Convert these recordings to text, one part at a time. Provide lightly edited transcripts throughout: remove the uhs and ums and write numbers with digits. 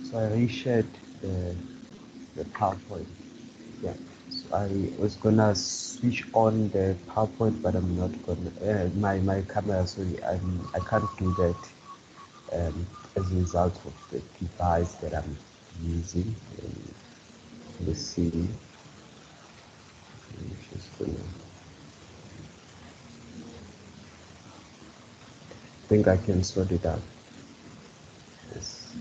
So I reshared the PowerPoint. Yeah. So I was gonna switch on the PowerPoint, but I'm not gonna. My camera, sorry, I can't do that as a result of the device that I'm using. Let's see. I think I can sort it out. Yes.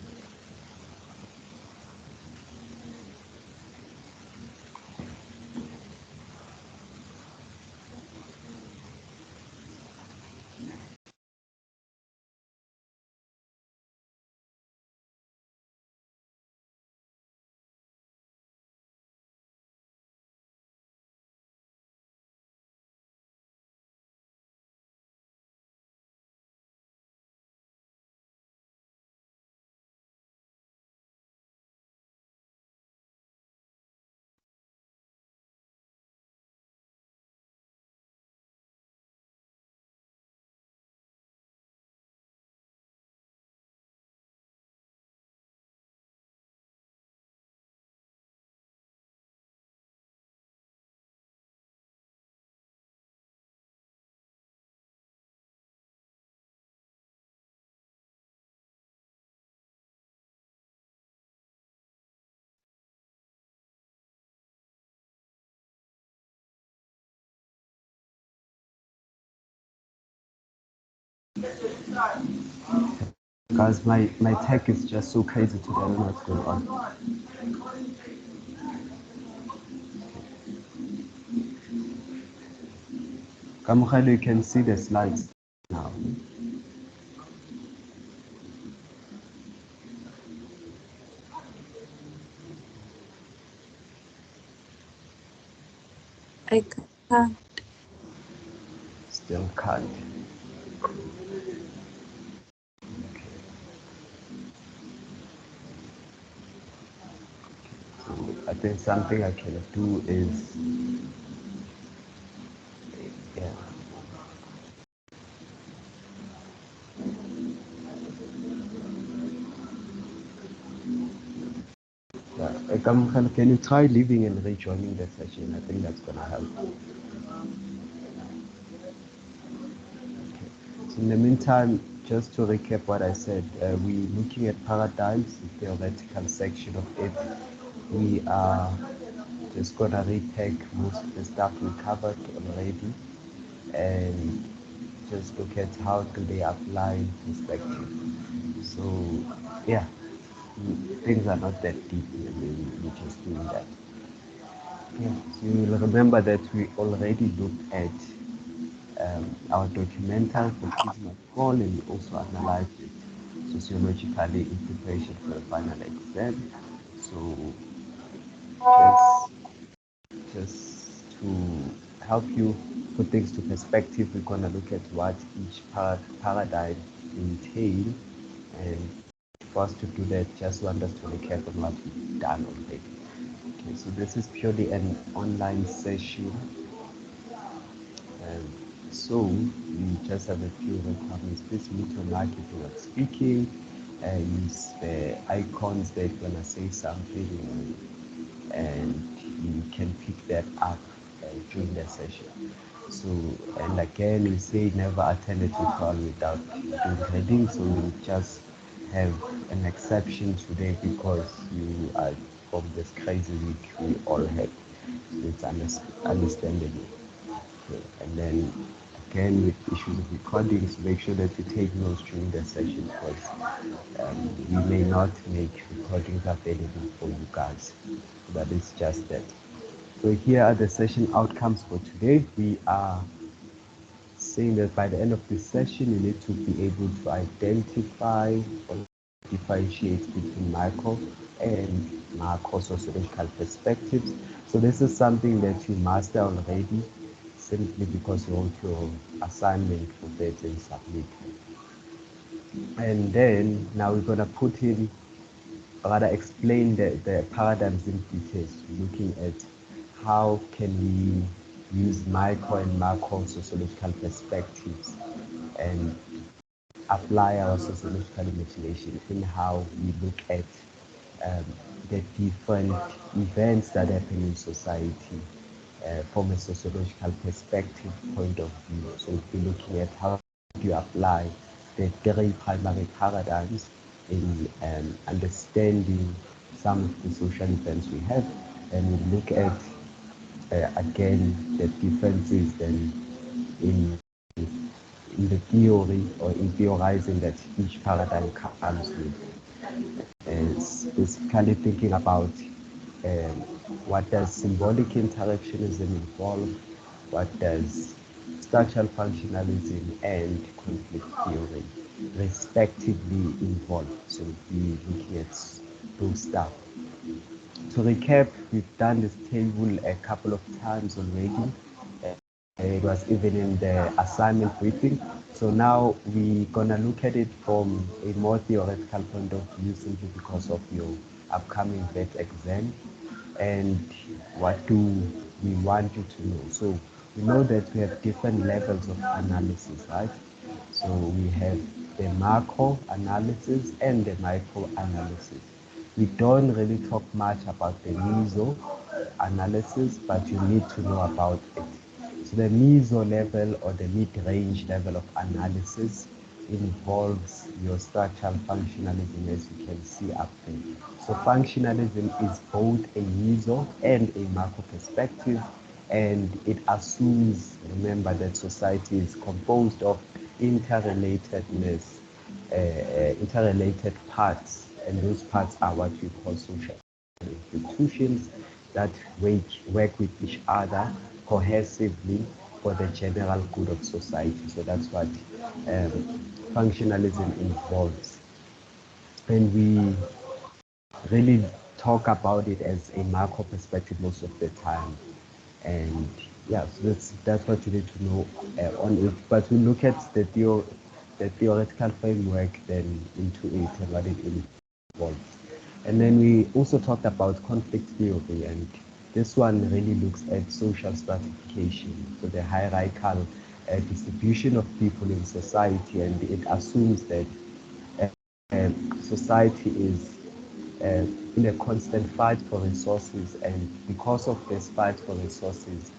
Guys, my tech is just so crazy today. I don't know what's going on. Kamukhalu, you can see the slides now. I can't. Still can't. So I think something I can do is, yeah. Kamukhalu, can you try leaving and rejoining the session? I think that's gonna help. So in the meantime, just to recap what I said, we're looking at paradigms, the theoretical section of it. We are just gonna repack most of the stuff we covered already and just look at how do they apply in perspective. So yeah, things are not that deep. We're just doing that. Yeah. So you'll remember that we already looked at our documental for Kismet Call, and we also analyzed it sociologically in preparation for the final exam. So just to help you put things to perspective, we're going to look at what each paradigm entails. And for us to do that, just want us to recap on what we've done already. Okay, so this is purely an online session. So we just have a few requirements. Please mute your mic if you're not speaking. Use the icons that when I say something, and you can pick that up during the session. So, and again, we say never attend a tutorial without doing reading. So we'll just have an exception today because you are from this crazy week we all had. So it's understandable. Okay. And then again, with issue with recordings, make sure that you take notes during the session because we may not make recordings available for you guys. But it's just that. So here are the session outcomes for today. We are saying that by the end of this session, you need to be able to identify or differentiate between micro and macro sociological perspectives. So this is something that you master already simply because you wrote your assignment for that and submit. And then now we're going to put in, rather explain the paradigms in details, looking at how can we use micro and macro sociological perspectives and apply our sociological imagination in how we look at the different events that happen in society from a sociological perspective point of view. So we'll be looking at how do you apply the three primary paradigms in understanding some of the social events we have, and we'll look at again the differences then in the theory or in theorizing that each paradigm comes with. Specifically thinking about um, what does symbolic interactionism involve, what does structural functionalism and conflict theory respectively involve. So we'll be looking at those stuff. To recap, we've done this table a couple of times already. It was even in the assignment briefing. So now we're gonna look at it from a more theoretical point of view, simply because of your upcoming vet exam and what do we want you to know. So we know that we have different levels of analysis, right? So we have the macro analysis and the micro analysis. We don't really talk much about the meso analysis, but you need to know about it. So the meso level or the mid-range level of analysis involves your structural functionalism, as you can see up there. So functionalism is both a meso and a macro perspective, and it assumes, remember, that society is composed of interrelatedness, interrelated parts, and those parts are what we call social institutions that work with each other cohesively for the general good of society. So that's what functionalism involves. And we really talk about it as a macro perspective most of the time. And yeah, so that's what you need to know on it. But we look at the theoretical framework then into it and what it involves. And then we also talked about conflict theory, and this one really looks at social stratification, so the hierarchical distribution of people in society, and it assumes that society is in a constant fight for resources, and because of this fight for resources,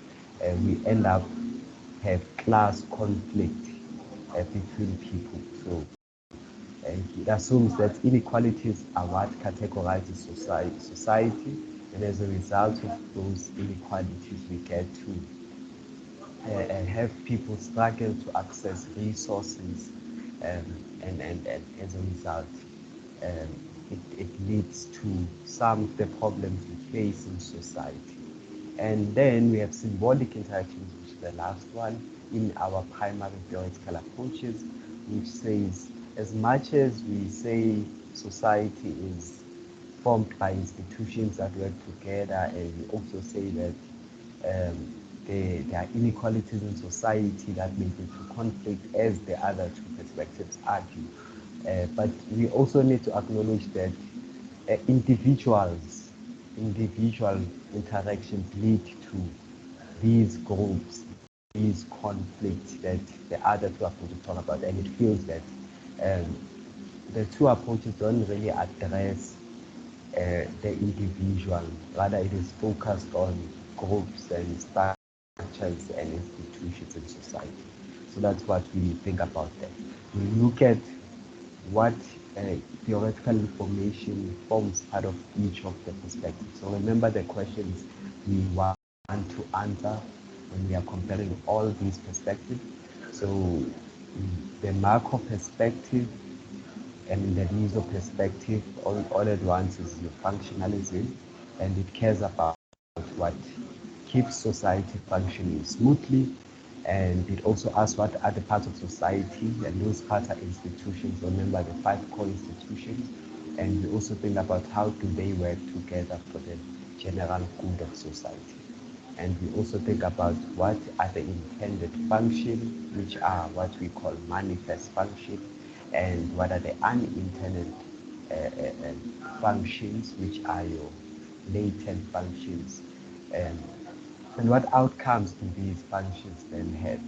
we end up have class conflict between people. So it assumes that inequalities are what categorizes society, and as a result of those inequalities, we get to have people struggle to access resources, and as a result, it leads to some of the problems we face in society. And then we have symbolic interactions, which is the last one in our primary theoretical approaches, which says as much as we say society is formed by institutions that work together, and we also say that there are inequalities in society that may lead to conflict, as the other two perspectives argue. But we also need to acknowledge that individual interactions lead to these groups, these conflicts that the other two approaches talk about, and it feels that the two approaches don't really address the individual. Rather, it is focused on groups and structures and institutions in society. So that's what we think about that. We look at what theoretical information forms part of each of the perspectives. So remember the questions we want to answer when we are comparing all these perspectives. So the macro perspective and the meso perspective, all at once is your functionalism, and it cares about what keeps society functioning smoothly, and it also asks what are the parts of society, and those parts are institutions. Remember the 5 core institutions, and we also think about how do they work together for the general good of society. And we also think about what are the intended functions, which are what we call manifest function, and what are the unintended functions, which are your latent functions, and what outcomes do these functions then have,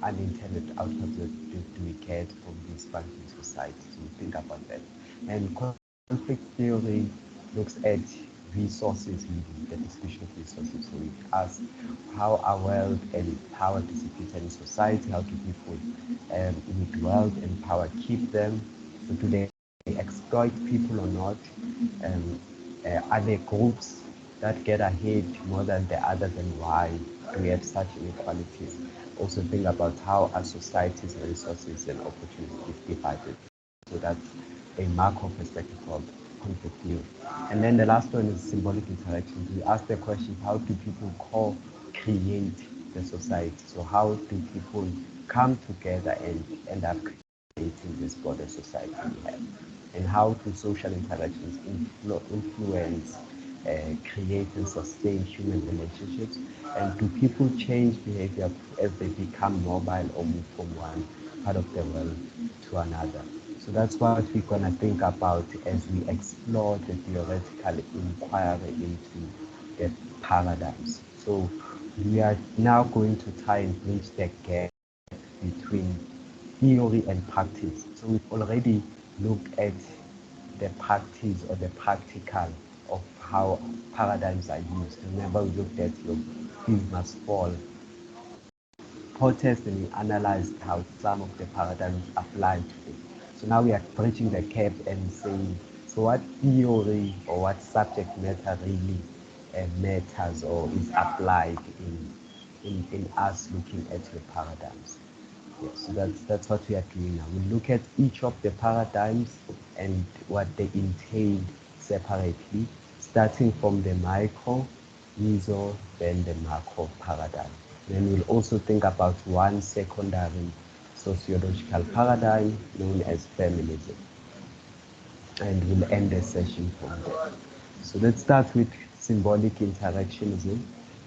unintended outcomes that do we get from these functions society. So we think about that. And conflict theory looks at resources, the distribution of resources. So it asks how are wealth and power distributed in society? How do people with wealth and power keep them? So do they exploit people or not? Um, are there groups that get ahead more than the others, and why do we have such inequalities? Also think about how our societies, resources and opportunities divided. So that's a Markov perspective of conflict theory. And then the last one is symbolic interactions. We ask the question, how do people co-create the society? So how do people come together and end up creating this broader society we have? And how do social interactions influence, create and sustain human relationships? And do people change behavior as they become mobile or move from one part of the world to another? So that's what we're going to think about as we explore the theoretical inquiry into the paradigms. So we are now going to try and bridge the gap between theory and practice. So we've already looked at the practice or the practical of how paradigms are used. Remember, we looked at your field must fall protest, and we analyzed how some of the paradigms apply to it. So now we are bridging the gap and saying, so what theory or what subject matter really matters or is applied in us looking at the paradigms. Yeah, so that's what we are doing now. We look at each of the paradigms and what they entail separately, starting from the micro, meso, then the macro paradigm. Then we'll also think about one secondary sociological paradigm known as feminism. And we'll end the session from there. So let's start with symbolic interactionism.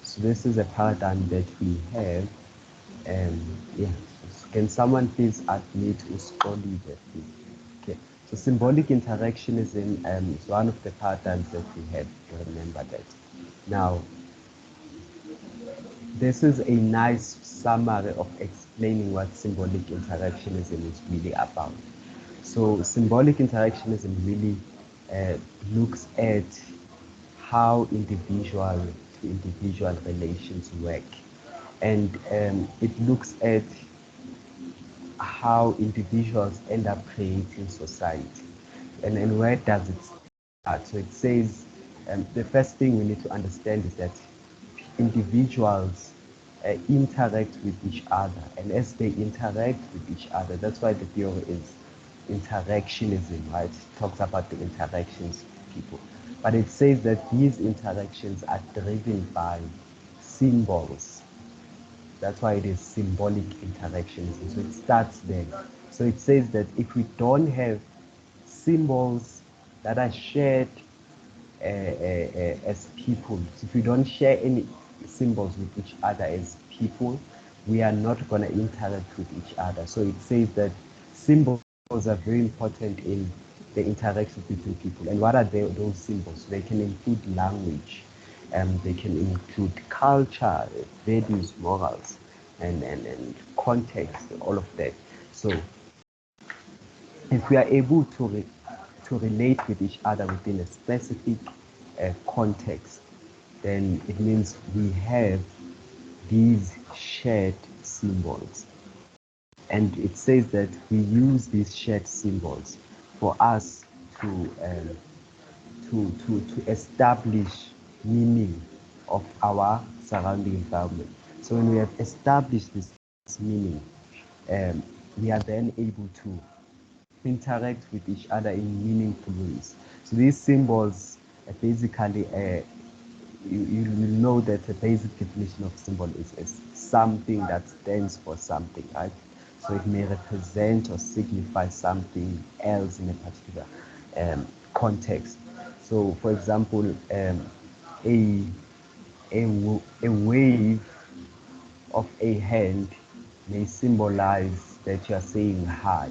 So this is a paradigm that we have. Yeah. Can someone please add me to Scholarly there, please? Okay. So symbolic interactionism is one of the paradigms that we have to remember that. Now, this is a nice summary of explaining what symbolic interactionism is really about. So symbolic interactionism really looks at how individual to individual relations work. And it looks at how individuals end up creating society. And where does it start? So it says the first thing we need to understand is that individuals interact with each other. And as they interact with each other, that's why the theory is interactionism, right? It talks about the interactions of people. But it says that these interactions are driven by symbols. That's why it is symbolic interactionism. So it starts there. So it says that if we don't have symbols that are shared as people, if we don't share any symbols with each other as people, we are not going to interact with each other. So it says that symbols are very important in the interactions between people. And what are those symbols? They can include language, they can include culture, values, morals, and context, all of that. So if we are able to relate with each other within a specific context, then it means we have these shared symbols. And it says that we use these shared symbols for us to establish meaning of our surrounding environment. So when we have established this meaning, we are then able to interact with each other in meaningful ways. So these symbols basically, you know that the basic definition of symbol is something that stands for something, right? So it may represent or signify something else in a particular context. So, for example, a wave of a hand may symbolize that you are saying hi.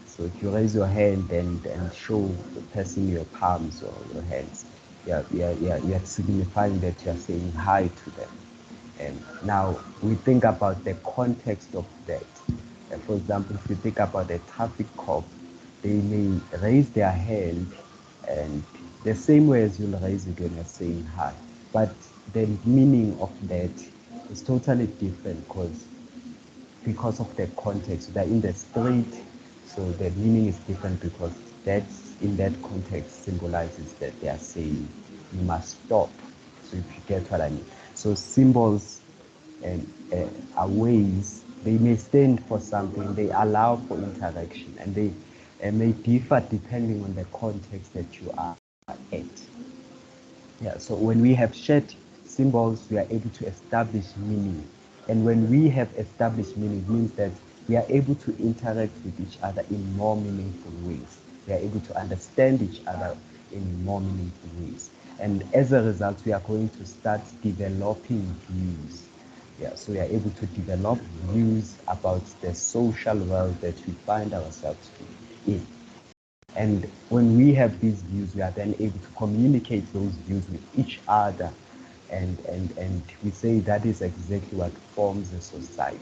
So if you raise your hand and show the person your palms or your hands, you're signifying that you're saying hi to them. And now we think about the context of that. For example, if you think about a traffic cop they may raise their hand, and the same way as you'll raise it when you're saying hi, but the meaning of that is totally different because of the context. They're in the street, so the meaning is different because that's in that context symbolizes that they are saying you must stop. So if you get what I mean. So symbols and are ways, they may stand for something, they allow for interaction, and they may differ depending on the context that you are at. Yeah, so when we have shared symbols, we are able to establish meaning. And when we have established meaning, it means that we are able to interact with each other in more meaningful ways. We are able to understand each other in more meaningful ways. And as a result, we are going to start developing views. Yeah, so we are able to develop views about the social world that we find ourselves in. And when we have these views, we are then able to communicate those views with each other. And we say that is exactly what forms a society.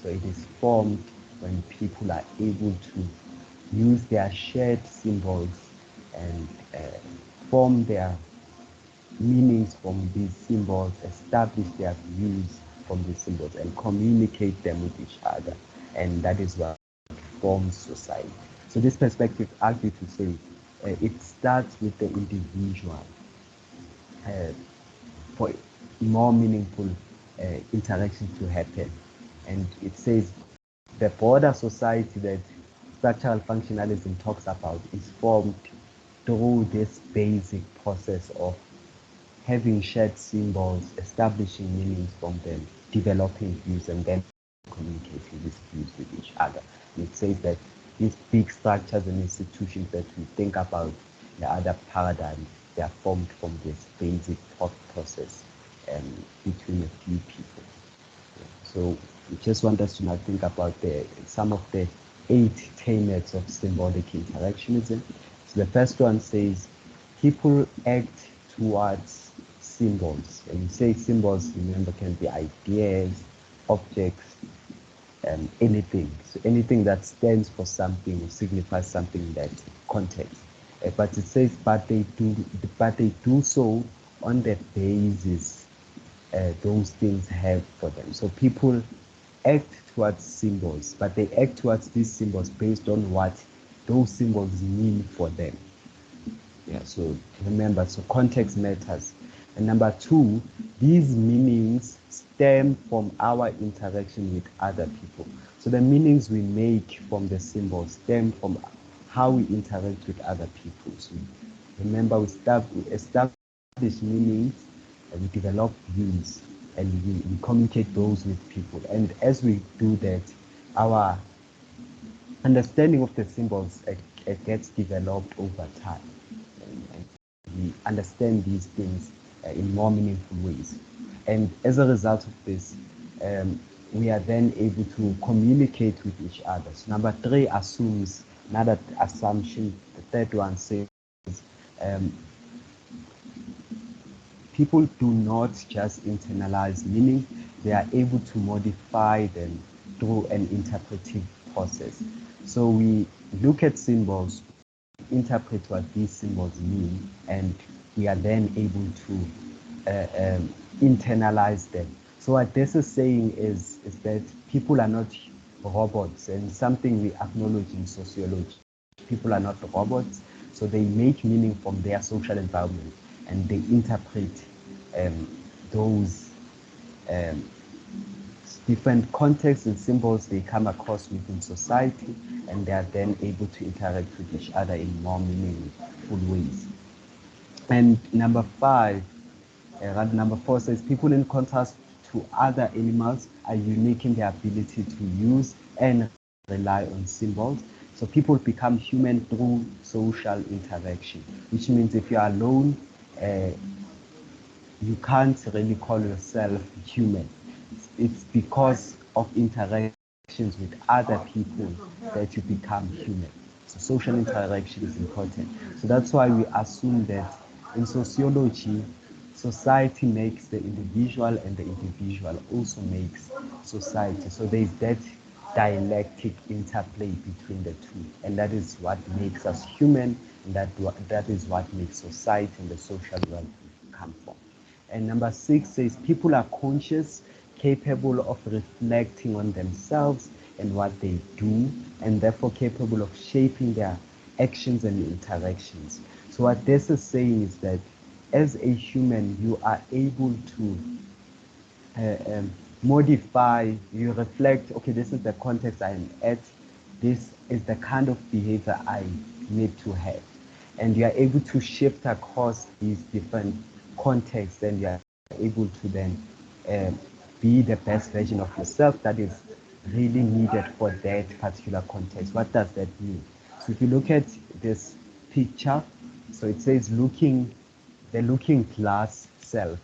So it is formed when people are able to use their shared symbols and form their meanings from these symbols, establish their views from these symbols, and communicate them with each other. And that is what forms society. So this perspective argues to say it starts with the individual for more meaningful interaction to happen. And it says the broader society that structural functionalism talks about is formed through this basic process of having shared symbols, establishing meanings from them, developing views, and then communicating these views with each other. And it says that these big structures and institutions that we think about in the other paradigms, they are formed from this basic thought process between a few people. So we just want us to now think about some of the 8 tenets of symbolic interactionism. So the first one says people act towards symbols. And you say symbols, remember, can be ideas, objects, anything. So anything that stands for something or signifies something in that context. But it says, but they do so on the basis those things have for them. So people act towards symbols, but they act towards these symbols based on what those symbols mean for them. Yeah, so remember, so context matters. And number 2, these meanings stem from our interaction with other people. So the meanings we make from the symbols stem from how we interact with other people. So remember, we establish meanings, and we develop views, and we communicate those with people. And as we do that, our understanding of the symbols gets developed over time. And we understand these things in more meaningful ways. And as a result of this, we are then able to communicate with each other. So number 3 assumes another assumption. The third one says people do not just internalize meaning, they are able to modify them through an interpretive process. So we look at symbols, interpret what these symbols mean, and we are then able to internalize them. So what this is saying is that people are not robots, and something we acknowledge in sociology. People are not robots, so they make meaning from their social environment, and they interpret those different contexts and symbols they come across within society, and they are then able to interact with each other in more meaningful ways. And number 4 says people, in contrast to other animals, are unique in their ability to use and rely on symbols. So people become human through social interaction, which means if you are alone, you can't really call yourself human. It's because of interactions with other people that you become human. So social interaction is important. So that's why we assume that in sociology, society makes the individual, and the individual also makes society. So there's that dialectic interplay between the two, and that is what makes us human, and that is what makes society and the social world come from. And number 6 says people are conscious, capable of reflecting on themselves and what they do, and therefore capable of shaping their actions and interactions. So what this is saying is that as a human, you are able to modify, you reflect, okay, this is the context I'm at, this is the kind of behavior I need to have. And you are able to shift across these different contexts, and you are able to then be the best version of yourself that is really needed for that particular context. What does that mean? So if you look at this picture, so it says the looking glass self.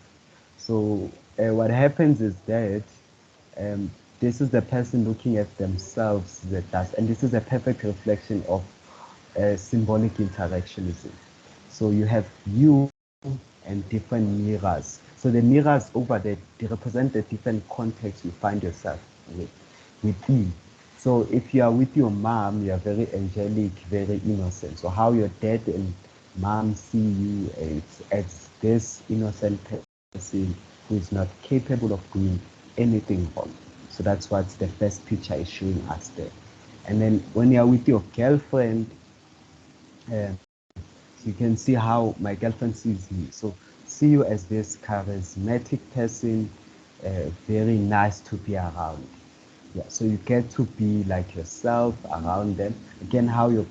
So what happens is that this is the person looking at themselves that does, and this is a perfect reflection of symbolic interactionism. So you have you and different mirrors. So the mirrors over there, they represent the different contexts you find yourself within. So if you are with your mom, you are very angelic, very innocent. So how your dad and mom see you as this innocent person who is not capable of doing anything wrong. So that's what the first picture is showing us there. And then when you are with your girlfriend, so you can see how my girlfriend sees me. So see you as this charismatic person, very nice to be around. Yeah, so you get to be like yourself around them. Again, how your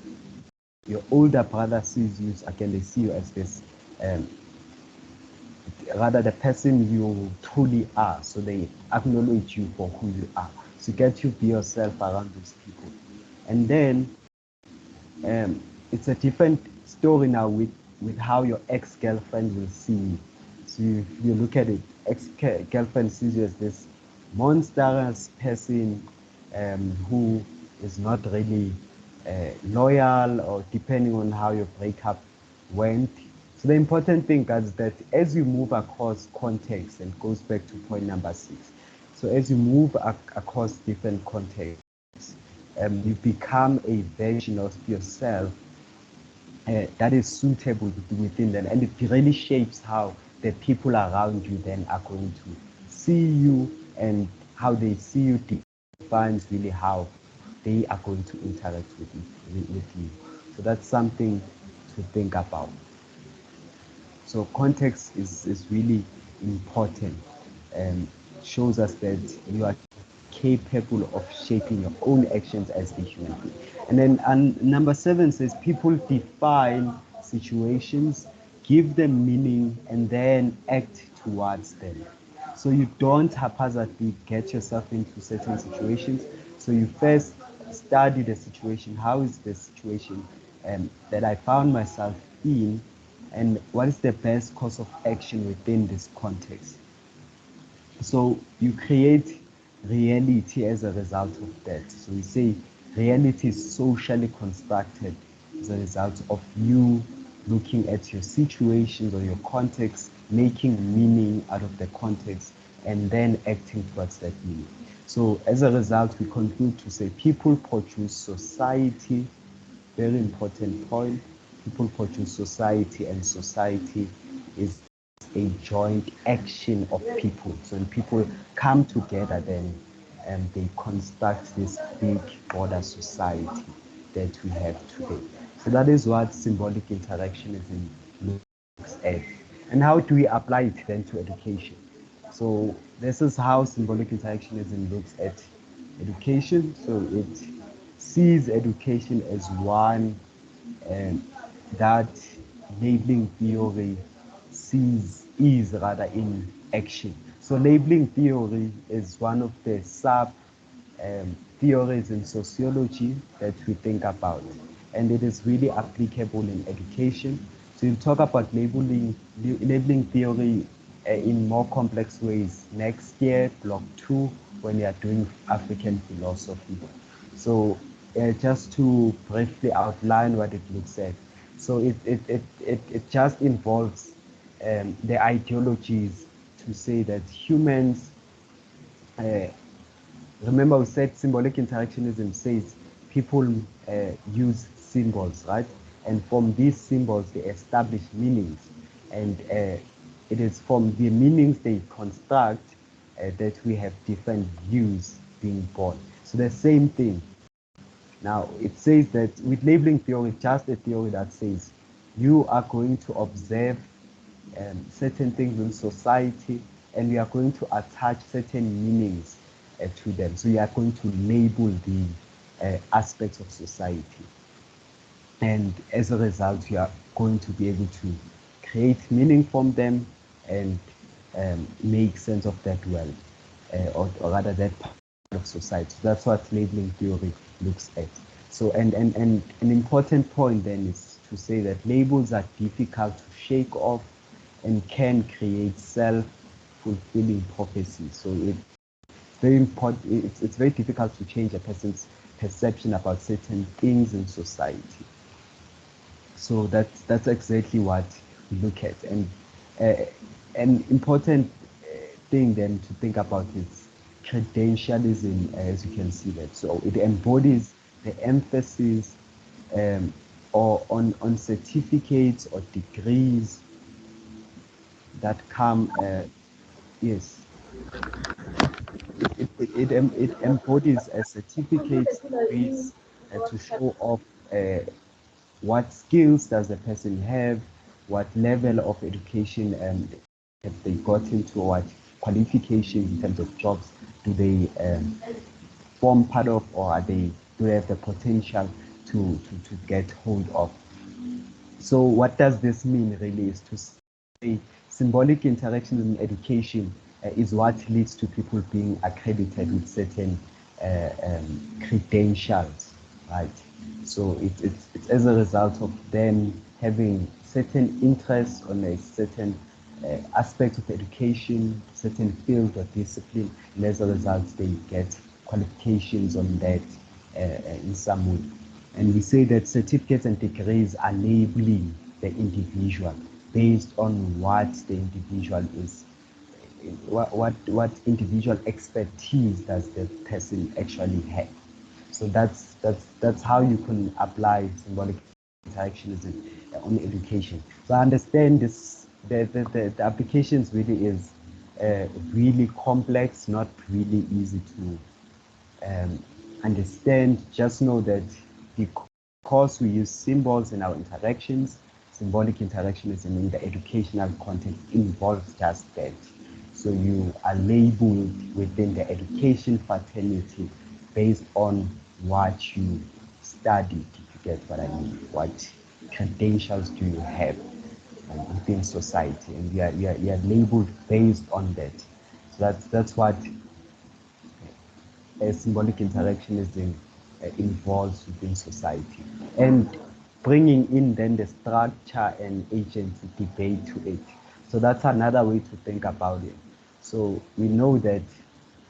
older brother sees you, again, they see you as this, rather the person you truly are. So they acknowledge you for who you are. So you get to be yourself around those people. And then it's a different story now with how your ex-girlfriend will see you. So you look at it, ex-girlfriend sees you as this monstrous person who is not really loyal, or depending on how your breakup went. So the important thing is that as you move across context, and goes back to point number 6, so as you move across different contexts, you become a version of yourself that is suitable within them, and it really shapes how the people around you then are going to see you, and how they see you defines really how they are going to interact with you. So that's something to think about. So context is really important, and shows us that you are capable of shaping your own actions as a human being. And number 7 says people define situations, give them meaning, and then act towards them. So you don't haphazardly get yourself into certain situations. So you first study the situation. How is the situation that I found myself in, and what is the best course of action within this context? So you create reality as a result of that. So we say reality is socially constructed as a result of you looking at your situations or your context, making meaning out of the context, and then acting towards that meaning. So as a result, we conclude to say people produce society. Very important point. People produce society, and society is a joint action of people. So when people come together, then they construct this big broader society that we have today. So that is what symbolic interactionism looks at. And how do we apply it then to education? So this is how symbolic interactionism looks at education. So it sees education as one that labeling theory is rather in action. So labeling theory is one of the sub theories in sociology that we think about, and it is really applicable in education. So we'll talk about labeling theory in more complex ways next year, block 2, when we are doing African philosophy. So just to briefly outline what it looks at. So it just involves the ideologies to say that humans Remember we said symbolic interactionism says people use symbols, right? And from these symbols they establish meanings, and it is from the meanings they construct that we have different views being born. So the same thing. Now it says that with labeling theory, just a theory that says you are going to observe certain things in society, and you are going to attach certain meanings to them. So you are going to label the aspects of society, and as a result, you are going to be able to create meaning from them and make sense of that well, or rather that part of society. So that's what labeling theory looks at. So, and an important point then is to say that labels are difficult to shake off and can create self-fulfilling prophecy. So it's very important. It's very difficult to change a person's perception about certain things in society. So that's exactly what we look at. And an important thing then to think about is credentialism, as you can see that. So it embodies the emphasis or on certificates or degrees that come, yes, it embodies a certificates, degrees to show off what skills does the person have, what level of education have they got into, what qualifications in terms of jobs do they form part of, or do they have the potential to get hold of. So what does this mean really is to say symbolic interaction in education is what leads to people being accredited with certain credentials, right? So it's as a result of them having certain interests on a certain aspect of education, certain field or discipline, and as a result they get qualifications on that in some way. And we say that certificates and degrees are labeling the individual based on what the individual is, what individual expertise does the person actually have. So that's how you can apply symbolic interactionism on education. So I understand this. The applications really is really complex, not really easy to understand. Just know that because we use symbols in our interactions, symbolic interactionism in the educational context involves just that. So you are labeled within the education fraternity based on what you studied, if you get what I mean. What credentials do you have within society? And you are labeled based on that. So that's what symbolic interactionism involves within society, and bringing in then the structure and agency debate to it. So that's another way to think about it. So we know that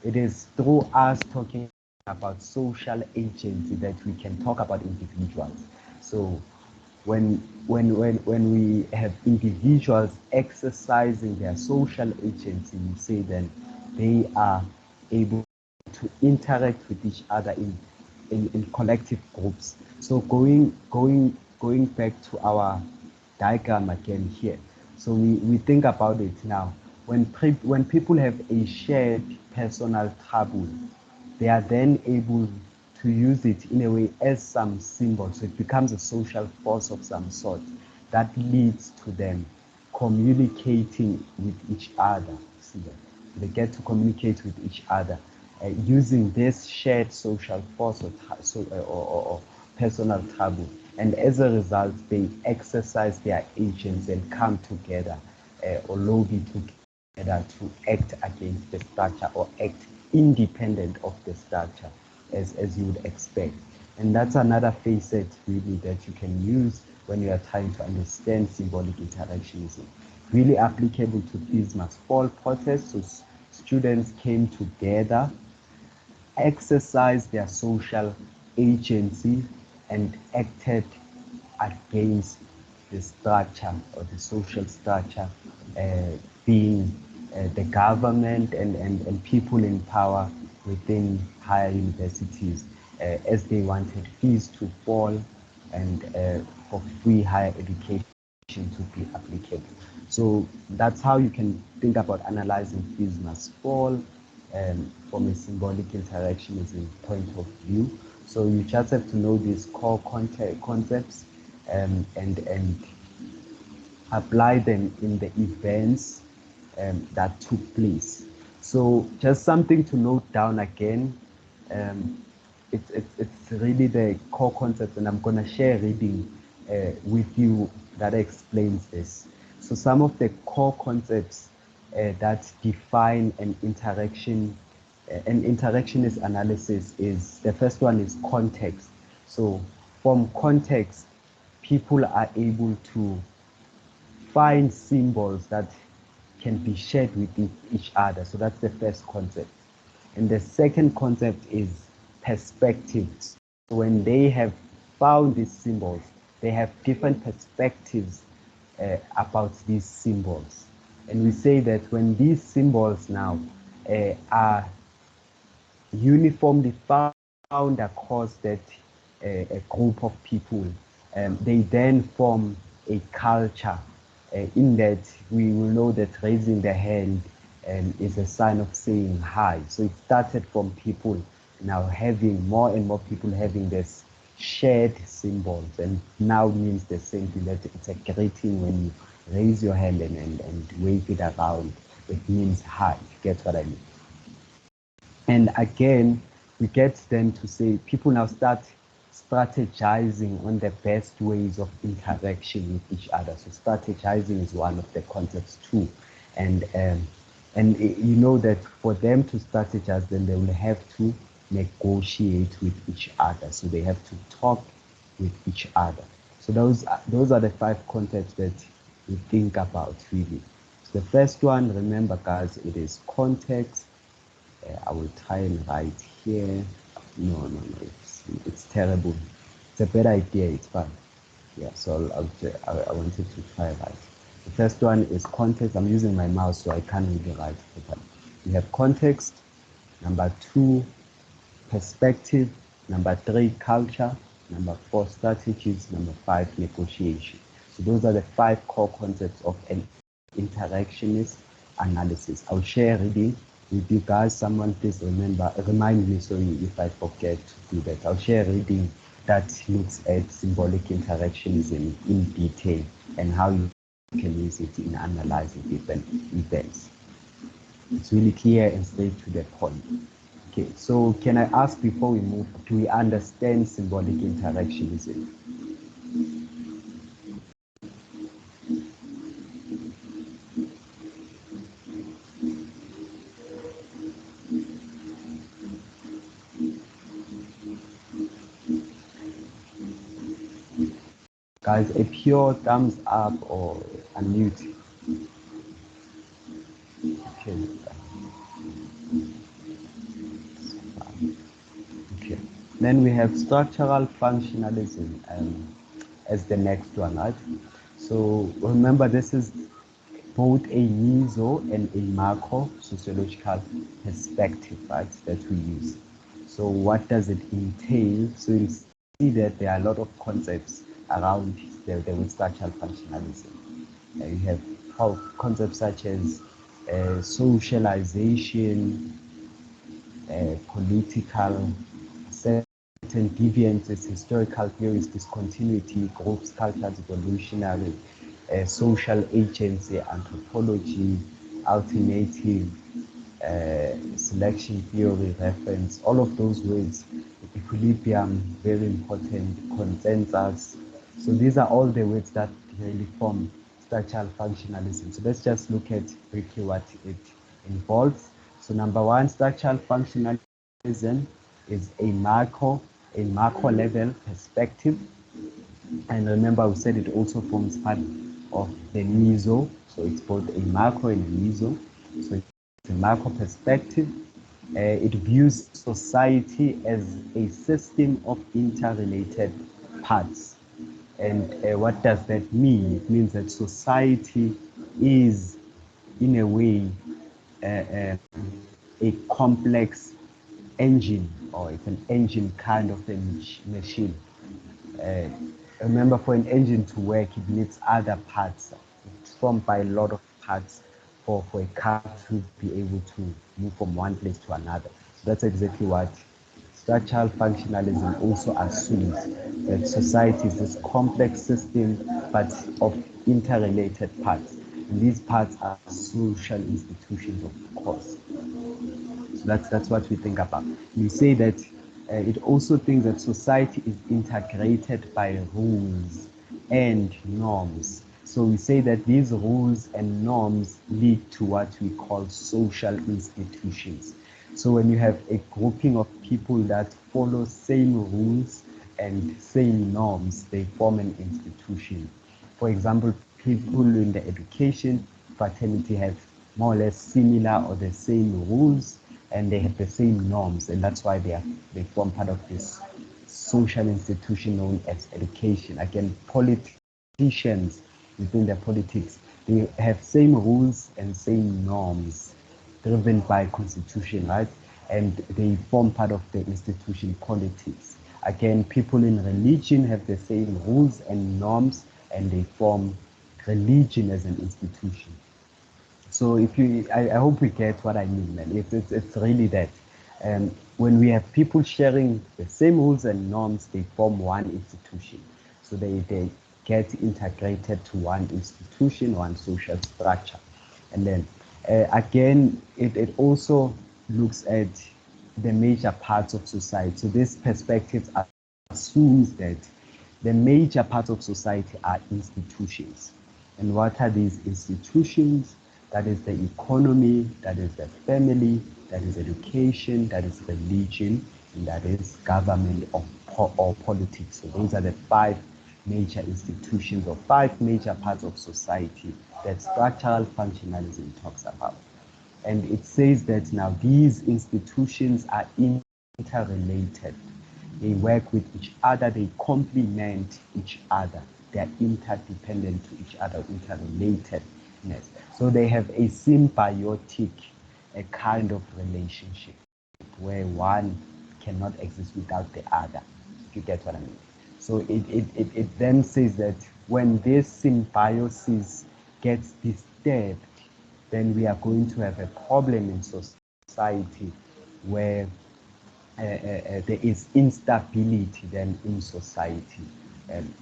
it is through us talking about social agency that we can talk about individuals. So when we have individuals exercising their social agency, we say then they are able to interact with each other in collective groups. So going back to our diagram again here. So we think about it now. When people have a shared personal trouble, they are then able to use it in a way as some symbol. So it becomes a social force of some sort that leads to them communicating with each other. See that? They get to communicate with each other using this shared social force or personal trouble. And as a result, they exercise their agents and come together or lobby together to act against the structure or act independent of the structure, as you would expect. And that's another facet really that you can use when you are trying to understand symbolic interactionism. Really applicable to Bismarck's fall protest. So students came together, exercised their social agency, and acted against the structure or the social structure being the government and people in power within higher universities as they wanted fees to fall and for free higher education to be applicable. So that's how you can think about analyzing fees must fall from a symbolic interactionism point of view. So you just have to know these core concepts and apply them in the events that took place. So just something to note down again, it's really the core concepts, and I'm going to share a reading with you that explains this. So some of the core concepts that define an interactionist analysis is, the first one is context. So from context, people are able to find symbols that can be shared with each other. So that's the first concept. And the second concept is perspectives. So when they have found these symbols, they have different perspectives about these symbols. And we say that when these symbols now are uniformly found across that a group of people, they then form a culture in that we will know that raising the hand is a sign of saying hi. So it started from people now having more and more people having this shared symbols, and now means the same thing, that it's a greeting when you raise your hand and wave it around. It means hi. You get what I mean? And again, we get them to say people now start strategizing on the best ways of interaction with each other. So strategizing is one of the concepts too. And you know that for them to strategize, then they will have to negotiate with each other. So they have to talk with each other. So those are the 5 concepts that we think about really. So the first one, remember guys, it is context. I will try and write here. No, it's terrible. It's a bad idea. It's fine. Yeah, so I wanted to try right. The first one is context. I'm using my mouse, so I can't really write properly. We have context. Number 2, perspective. Number 3, culture. Number 4, strategies. Number 5, negotiation. So those are the 5 core concepts of an interactionist analysis. I'll share reading with you guys. Someone please remind me, so if I forget to do that. I'll share reading that looks at symbolic interactionism in detail and how you can use it in analyzing different events. It's really clear and straight to the point. Okay, so can I ask before we move, do we understand symbolic interactionism? Guys, a pure thumbs up or unmute. Okay. Okay. Then we have structural functionalism as the next one, right? So remember, this is both a meso and a macro sociological perspective, right, that we use. So what does it entail? So you see that there are a lot of concepts around the structural functionalism. You have concepts such as socialization, political, certain deviances, historical theories, discontinuity, groups, cultures, evolutionary, social agency, anthropology, alternative, selection theory, reference, all of those words, equilibrium, very important, consensus. So these are all the words that really form structural functionalism. So let's just look at briefly what it involves. So number 1, structural functionalism is a macro level perspective. And remember, we said it also forms part of the meso. So it's both a macro and a meso. So it's a macro perspective. It views society as a system of interrelated parts. And what does that mean? It means that society is, in a way, a complex engine, or it's an engine kind of a machine. Remember, for an engine to work, it needs other parts. It's formed by a lot of parts for a car to be able to move from one place to another. So that's exactly what structural functionalism also assumes, that society is this complex system but of interrelated parts. And these parts are social institutions, of course. So that's what we think about. We say that it also thinks that society is integrated by rules and norms. So we say that these rules and norms lead to what we call social institutions. So when you have a grouping of people that follow same rules and same norms, they form an institution. For example, people in the education fraternity have more or less similar or the same rules, and they have the same norms, and that's why they form part of this social institution known as education. Again, politicians within their politics, they have same rules and same norms driven by constitution, right? And they form part of the institution politics. Again, people in religion have the same rules and norms, and they form religion as an institution. So if you, I hope we get what I mean, man. It's really that. When we have people sharing the same rules and norms, they form one institution. So they get integrated to one institution, one social structure. And then again, it also looks at the major parts of society. So this perspective assumes that the major parts of society are institutions. And what are these institutions? That is the economy, that is the family, that is education, that is religion, and that is government or politics. So those are the five major institutions or five major parts of society that structural functionalism talks about. And it says that now these institutions are interrelated. They work with each other, they complement each other, they're interdependent to each other, interrelatedness. So they have a symbiotic, a kind of relationship where one cannot exist without the other, if you get what I mean. So it then says that when this symbiosis gets disturbed, then we are going to have a problem in society where there is instability then in society,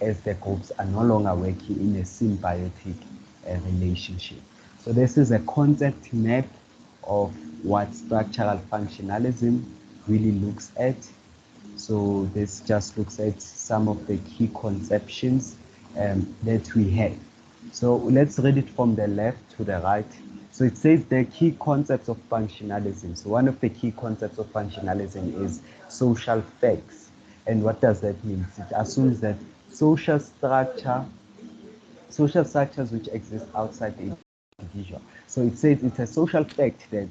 as the groups are no longer working in a symbiotic relationship. So this is a concept map of what structural functionalism really looks at. So this just looks at some of the key conceptions that we have. So let's read it from the left to the right. So it says the key concepts of functionalism. So one of the key concepts of functionalism is social facts. And what does that mean? It assumes that social structures which exist outside the individual. So it says it's a social fact that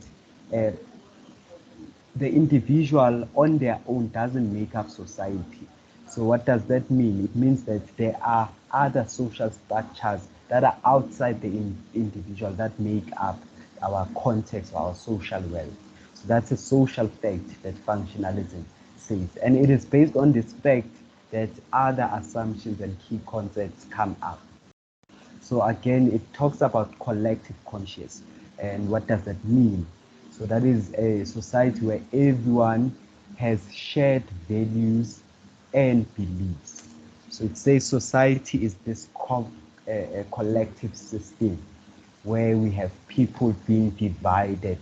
the individual on their own doesn't make up society. So what does that mean? It means that there are other social structures that are outside the individual that make up our context or our social world. So that's a social fact that functionalism says. And it is based on this fact that other assumptions and key concepts come up. So again, it talks about collective conscious. And what does that mean? So that is a society where everyone has shared values and beliefs. So it says society is this collective system where we have people being divided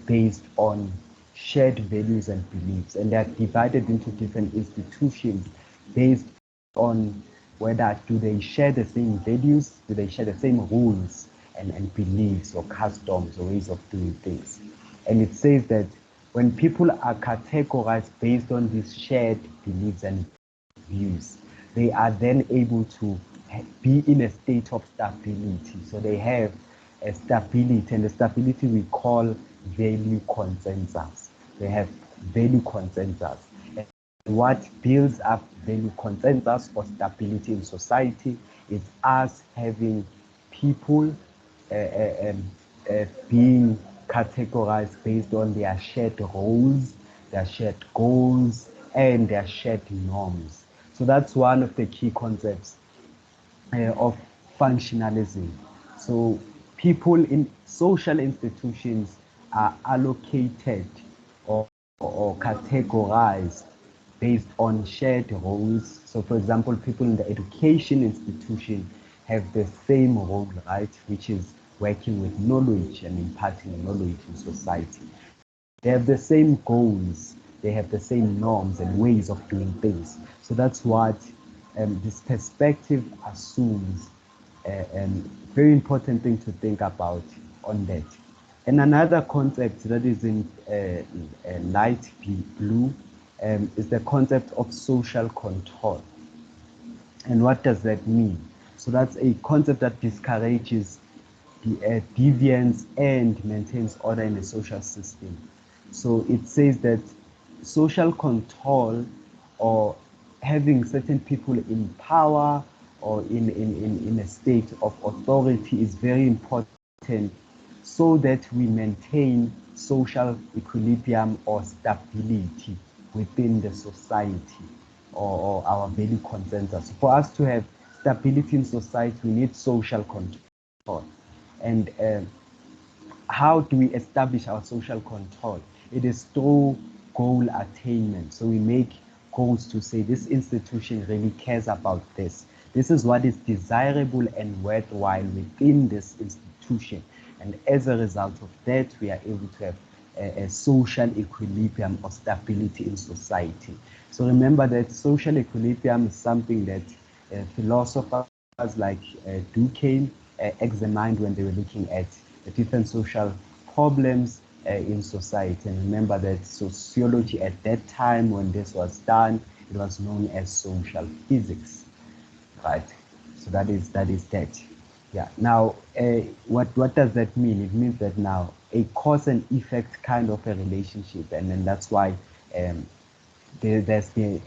based on shared values and beliefs, and they are divided into different institutions based on whether do they share the same values, do they share the same rules and beliefs or customs or ways of doing things. And it says that when people are categorized based on these shared beliefs and views, they are then able to be in a state of stability. So they have a stability, and the stability we call value consensus. They have value consensus. And what builds up value consensus or stability in society is us having people being categorized based on their shared roles their shared goals, and their shared norms. So that's one of the key concepts of functionalism. So people in social institutions are allocated or categorized based on shared roles. So for example, people in the education institution have the same role, right, which is working with knowledge and imparting knowledge in society. They have the same goals, they have the same norms and ways of doing things. So that's what this perspective assumes. And very important thing to think about on that. And another concept that is in light blue is the concept of social control. And what does that mean? So that's a concept that discourages the deviance and maintains order in a social system. So it says that social control or having certain people in power or in a state of authority is very important so that we maintain social equilibrium or stability within the society or our value consensus. For us to have stability in society, we need social control. And how do we establish our social control? It is through goal attainment. So we make goals to say this institution really cares about this. This is what is desirable and worthwhile within this institution. And as a result of that, we are able to have a social equilibrium or stability in society. So remember that social equilibrium is something that philosophers like Durkheim examined when they were looking at the different social problems in society. And remember that sociology at that time when this was done, it was known as social physics, right? So that is that. Yeah. Now, what does that mean? It means that now a cause and effect kind of a relationship, and then that's why there's been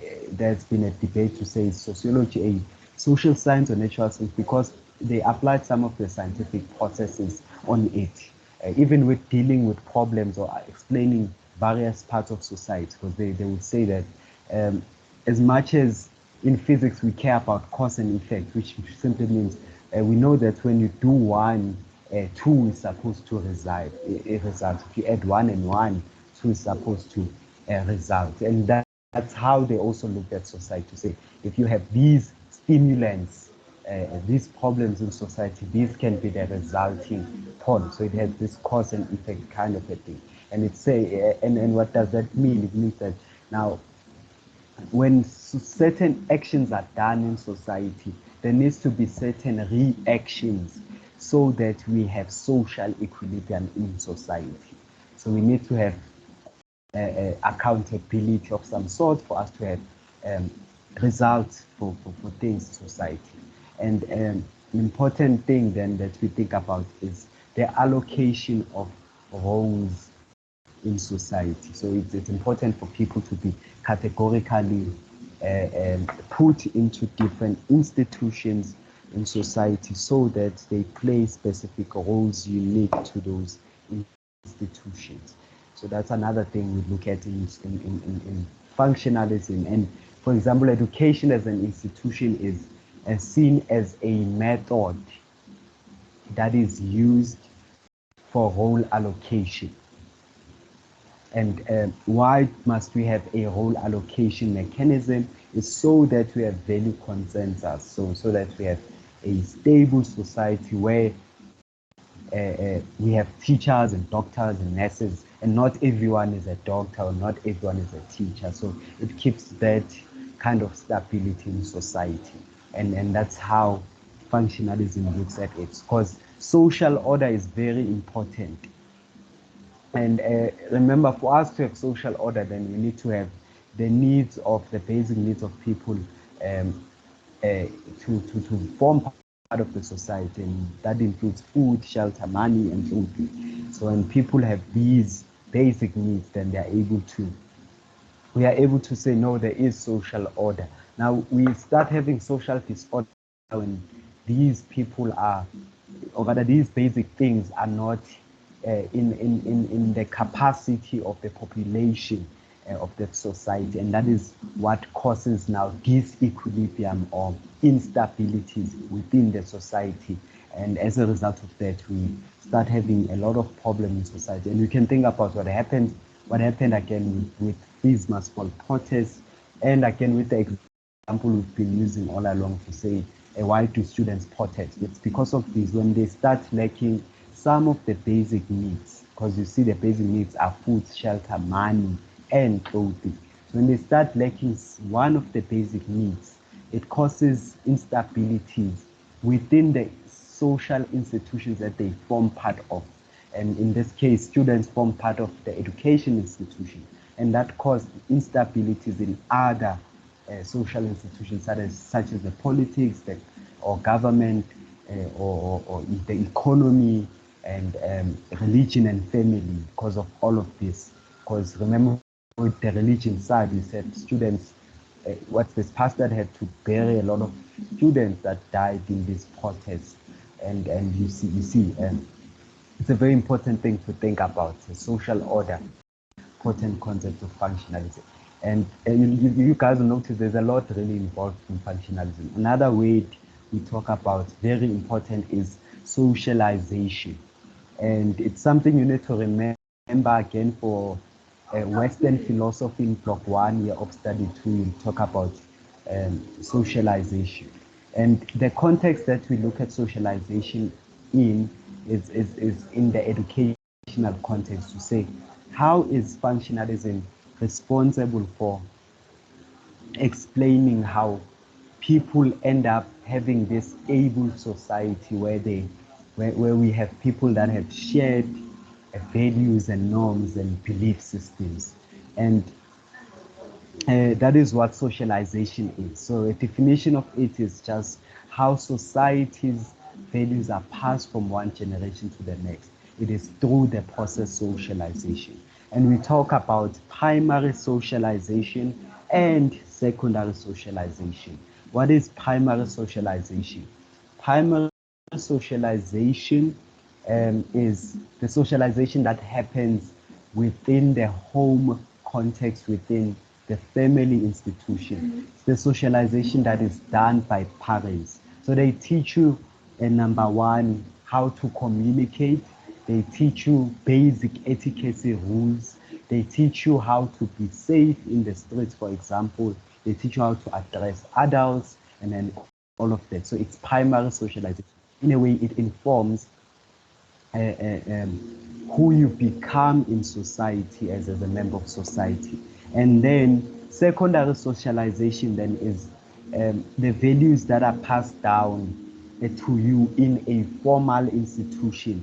a debate to say is sociology a social science or natural science, because they applied some of the scientific processes on it, even with dealing with problems or explaining various parts of society, because they would say that as much as in physics we care about cause and effect, which simply means we know that when you do one, two is supposed to result. If you add one and one, two is supposed to result. And that's how they also looked at society, to say if you have these stimulants, these problems in society, these can be the resulting point. So it has this cause and effect kind of a thing. And it say, and what does that mean? It means that now when certain actions are done in society, there needs to be certain reactions so that we have social equilibrium in society. So we need to have accountability of some sort for us to have results for things in society. And an important thing then that we think about is the allocation of roles in society. So it's important for people to be categorically put into different institutions in society so that they play specific roles unique to those institutions. So that's another thing we look at in functionalism. And for example, education as an institution is seen as a method that is used for role allocation. And why must we have a role allocation mechanism? Is so that we have value consensus, so that we have a stable society where we have teachers and doctors and nurses, and not everyone is a doctor or not everyone is a teacher. So it keeps that kind of stability in society. And that's how functionalism looks at it, because social order is very important. And remember, for us to have social order, then we need to have the needs of the basic needs of people to form part of the society, and that includes food, shelter, money, and food. So when people have these basic needs, then we are able to say, no, there is social order. Now we start having social disorder when these people are, or rather these basic things are not in the capacity of the population of the society, and that is what causes now disequilibrium or instabilities within the society. And as a result of that, we start having a lot of problems in society. And you can think about what happened again with these massive protests, and again with the example we've been using all along to say, why do students protest? It's because of this. When they start lacking some of the basic needs, because you see the basic needs are food, shelter, money, and clothing. So when they start lacking one of the basic needs, it causes instabilities within the social institutions that they form part of. And in this case, students form part of the education institution, and that caused instabilities in other social institutions such as the politics, or government, or the economy, and religion and family, because of all of this. Because remember, with the religion side, we said students, what's this pastor had to bury a lot of students that died in these protests, and you see, it's a very important thing to think about, the social order, important concept of functionalism. And you guys will notice there's a lot really involved in functionalism. Another word we talk about, very important, is socialization. And it's something you need to remember again for Western philosophy in block 1 year of study 2, we'll talk about socialization. And the context that we look at socialization in is in the educational context, to say, how is functionalism responsible for explaining how people end up having this able society where we have people that have shared values and norms and belief systems. And that is what socialization is. So a definition of it is just how society's values are passed from one generation to the next. It is through the process socialization. And we talk about primary socialization and secondary socialization. What is primary socialization? Primary socialization is the socialization that happens within the home context, within the family institution. It's the socialization that is done by parents. So they teach you, number one, how to communicate. They teach you basic etiquette rules. They teach you how to be safe in the streets, for example. They teach you how to address adults, and then all of that. So it's primary socialization. In a way, it informs who you become in society as a member of society. And then secondary socialization then is the values that are passed down to you in a formal institution,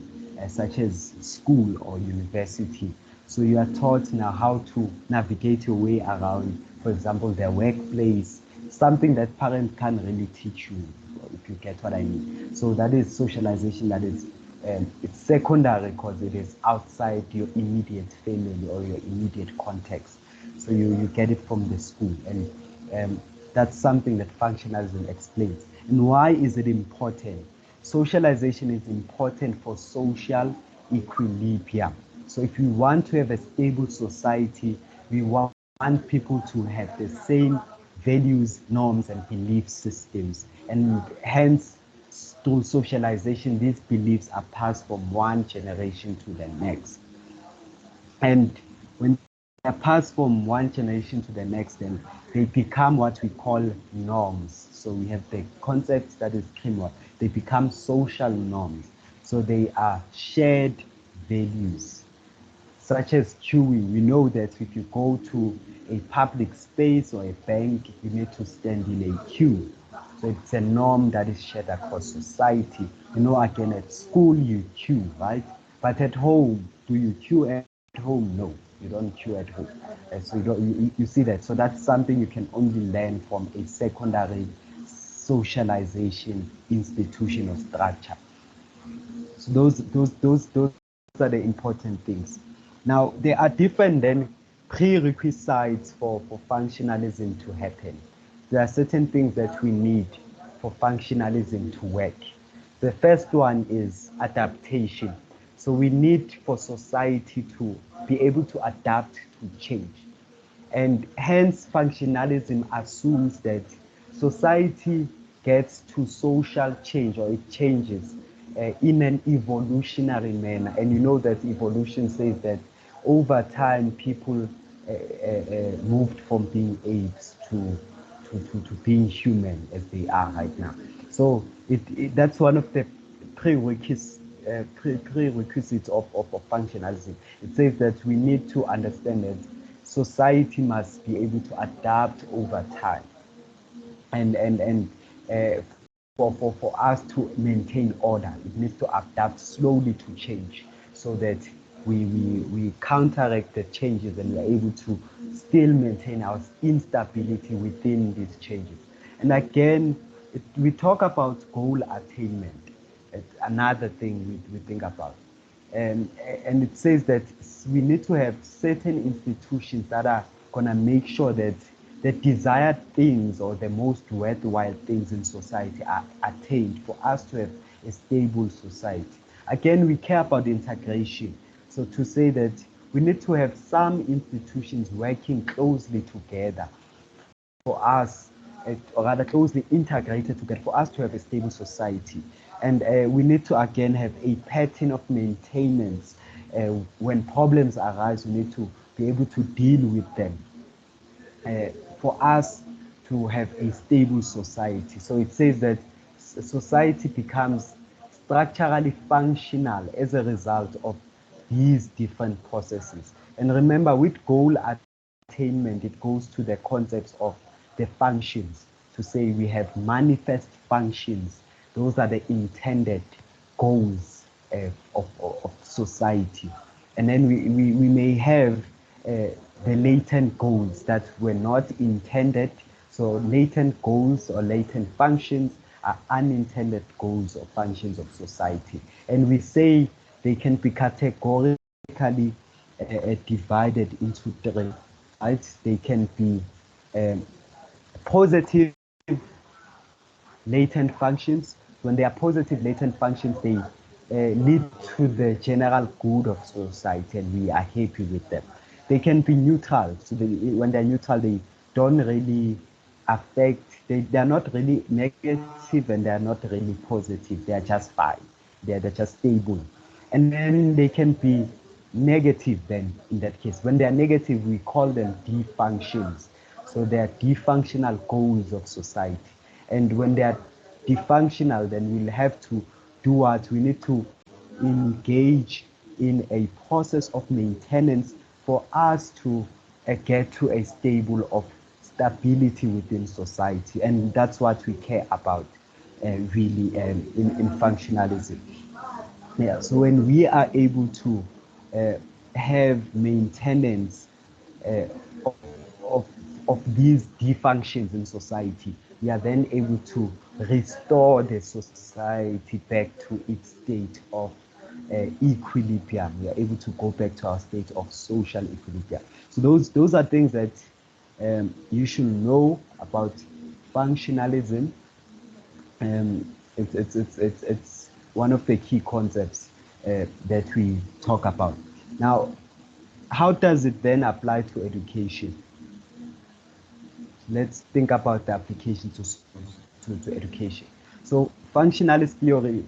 such as school or university. So you are taught now how to navigate your way around, for example, the workplace, something that parents can't really teach you, if you get what I mean. So that is socialization that is it's secondary because it is outside your immediate family or your immediate context. So you get it from the school, and that's something that functionalism explains. And why is it important? Socialization is important for social equilibrium. So if we want to have a stable society, we want people to have the same values, norms, and belief systems. And hence, through socialization, these beliefs are passed from one generation to the next. And when they are passed from one generation to the next, then they become what we call norms. So we have the concept that is framework. They become social norms. So they are shared values, such as queuing. We know that if you go to a public space or a bank, you need to stand in a queue. So it's a norm that is shared across society. Again, at school you queue, right? But at home, do you queue at home? No, you don't queue at home. So you see that. So that's something you can only learn from a secondary socialization institution or structure. So those are the important things. Now, there are different then prerequisites for functionalism to happen. There are certain things that we need for functionalism to work. The first one is adaptation. So we need for society to be able to adapt to change. And hence, functionalism assumes that society gets to social change, or it changes in an evolutionary manner. And you know that evolution says that over time people moved from being apes to being human as they are right now. So that's one of the prerequisites of functionalism. It says that we need to understand that society must be able to adapt over time, and for us to maintain order, it needs to adapt slowly to change, so that we counteract the changes, and we are able to still maintain our instability within these changes. And again, we talk about goal attainment. It's another thing we think about. And it says that we need to have certain institutions that are going to make sure that the desired things, or the most worthwhile things in society, are attained for us to have a stable society. Again, we care about integration. So to say that we need to have some institutions working closely together for us, or rather closely integrated together, for us to have a stable society. And we need to again have a pattern of maintenance. When problems arise, we need to be able to deal with them for us to have a stable society. So it says that society becomes structurally functional as a result of these different processes. And remember, with goal attainment, it goes to the concepts of the functions. To say we have manifest functions, those are the intended goals of society. And then we may have the latent goals that were not intended. So latent goals or latent functions are unintended goals or functions of society. And we say they can be categorically divided into three, right? They can be positive latent functions. When they are positive latent functions, they lead to the general good of society, and we are happy with them. They can be neutral. So when they're neutral, they don't really affect, they are not really negative, and they are not really positive. They are just fine. They're just stable. And then they can be negative then, in that case. When they are negative, we call them defunctions. So they are dysfunctional goals of society. And when they are dysfunctional, then we'll have to do what? We need to engage in a process of maintenance for us to get to a stable of stability within society. And that's what we care about really in functionalism. Yeah, so when we are able to have maintenance uh, of, of, of these dysfunctions in society, we are then able to restore the society back to its state of equilibrium. We are able to go back to our state of social equilibrium. So those are things that you should know about functionalism. It's one of the key concepts that we talk about. Now, how does it then apply to education? Let's think about the application to education. So functionalist theory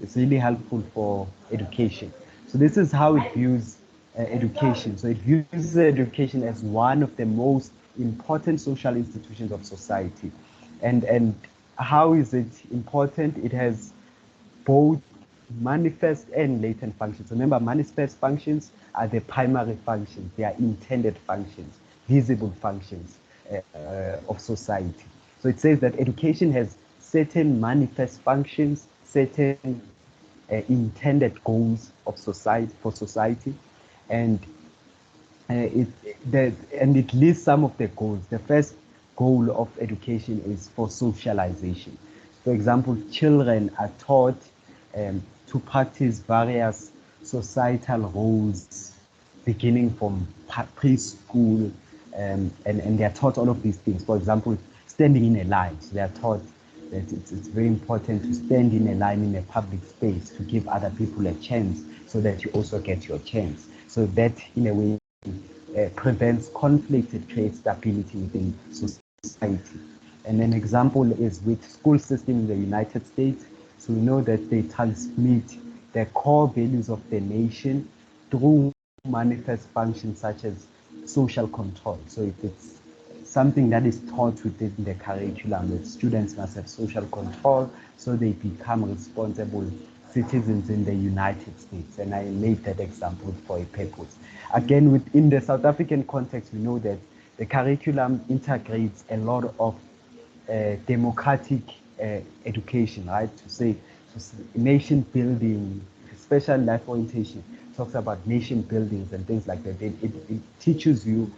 is really helpful for education. So this is how it views education. So it views education as one of the most important social institutions of society. And how is it important? It has both manifest and latent functions. Remember, manifest functions are the primary functions. They are intended functions, visible functions of society. So it says that education has certain manifest functions, certain intended goals of society for society, and it lists some of the goals. The first goal of education is for socialization. For example, children are taught to practice various societal roles beginning from preschool, and they are taught all of these things. For example, standing in a line. So they are taught that it's very important to stand in a line in a public space to give other people a chance, so that you also get your chance. So that, in a way, prevents conflict, it creates stability within society. And an example is with school system in the United States. So we know that they transmit the core values of the nation through manifest functions such as social control. So if it's something that is taught within the curriculum, that students must have social control so they become responsible citizens in the United States. And I made that example for a purpose. Again, within the South African context, we know that the curriculum integrates a lot of democratic education, right? To say nation building, special life orientation talks about nation buildings and things like that. It teaches you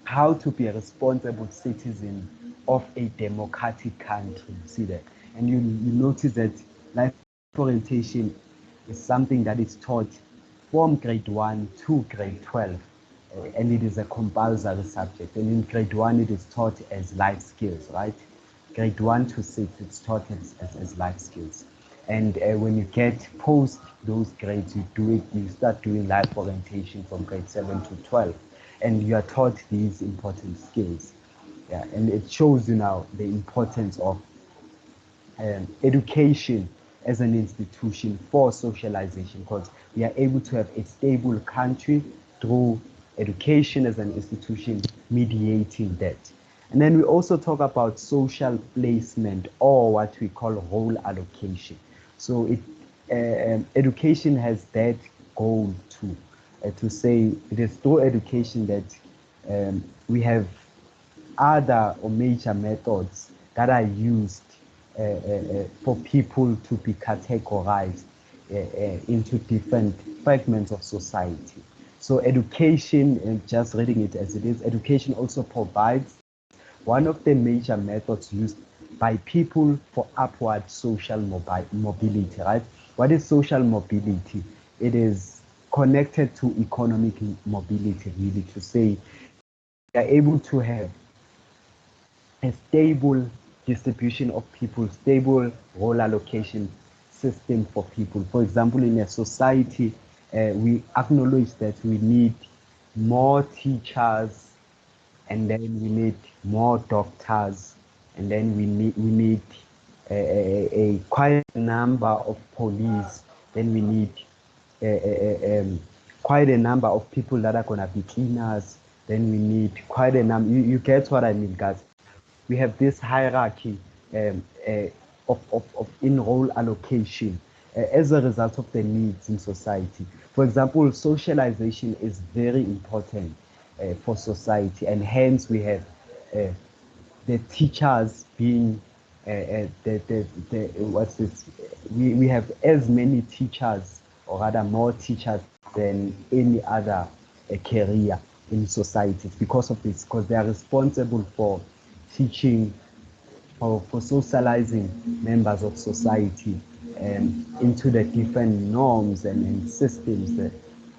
how to be a responsible citizen of a democratic country. You see that, and you notice that life orientation is something that is taught from grade 1 to grade 12, and it is a compulsory subject. And in grade 1, it is taught as life skills, right? Grade 1 to 6, it's taught as life skills. And when you get post those grades, you start doing life orientation from grade 7 to 12, and you are taught these important skills. Yeah, and it shows you now the importance of education as an institution for socialization, because we are able to have a stable country through education as an institution mediating that. And then we also talk about social placement, or what we call role allocation. So education has that goal to say it is through education that we have other or major methods that are used for people to be categorized into different fragments of society. So education, and just reading it as it is, education also provides one of the major methods used by people for upward social mobility, right? What is social mobility? It is connected to economic mobility, really, to say they are able to have a stable distribution of people, stable role allocation system for people. For example, in a society, we acknowledge that we need more teachers, and then we need more doctors, and then we need a quite a number of police, then we need quite a number of people that are going to be cleaners, then we need quite a number. You get what I mean, guys? We have this hierarchy of in-role allocation as a result of the needs in society. For example, socialization is very important for society, and hence we have the teachers being what's this? We have as many teachers, or rather more teachers than any other career in society because of this, because they are responsible for teaching or for socializing members of society into the different norms and systems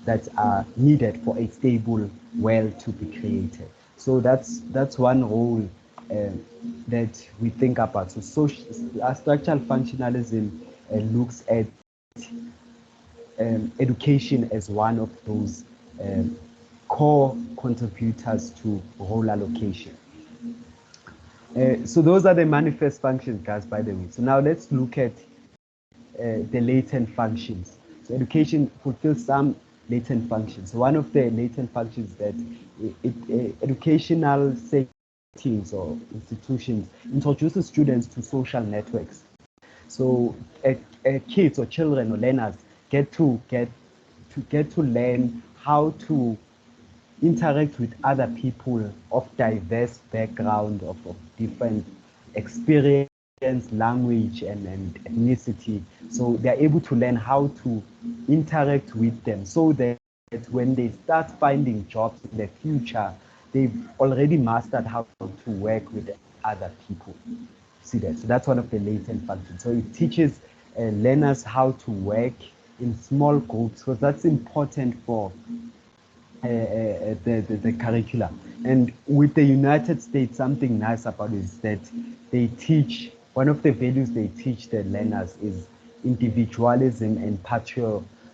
that are needed for a stable world to be created. So that's one role that we think about. So structural functionalism looks at education as one of those core contributors to role allocation. So those are the manifest functions, guys, by the way. So now let's look at the latent functions. So education fulfills some latent functions. So one of the latent functions that educational settings or institutions introduces students to social networks. So kids or children or learners get to learn how to interact with other people of diverse background, of different experience, language, and ethnicity. So they're able to learn how to interact with them, so that when they start finding jobs in the future, they've already mastered how to work with other people. See that? So that's one of the latent functions. So it teaches learners how to work in small groups, because that's important for the curriculum. And with the United States, something nice about it is that they teach, one of the values they teach the learners is individualism and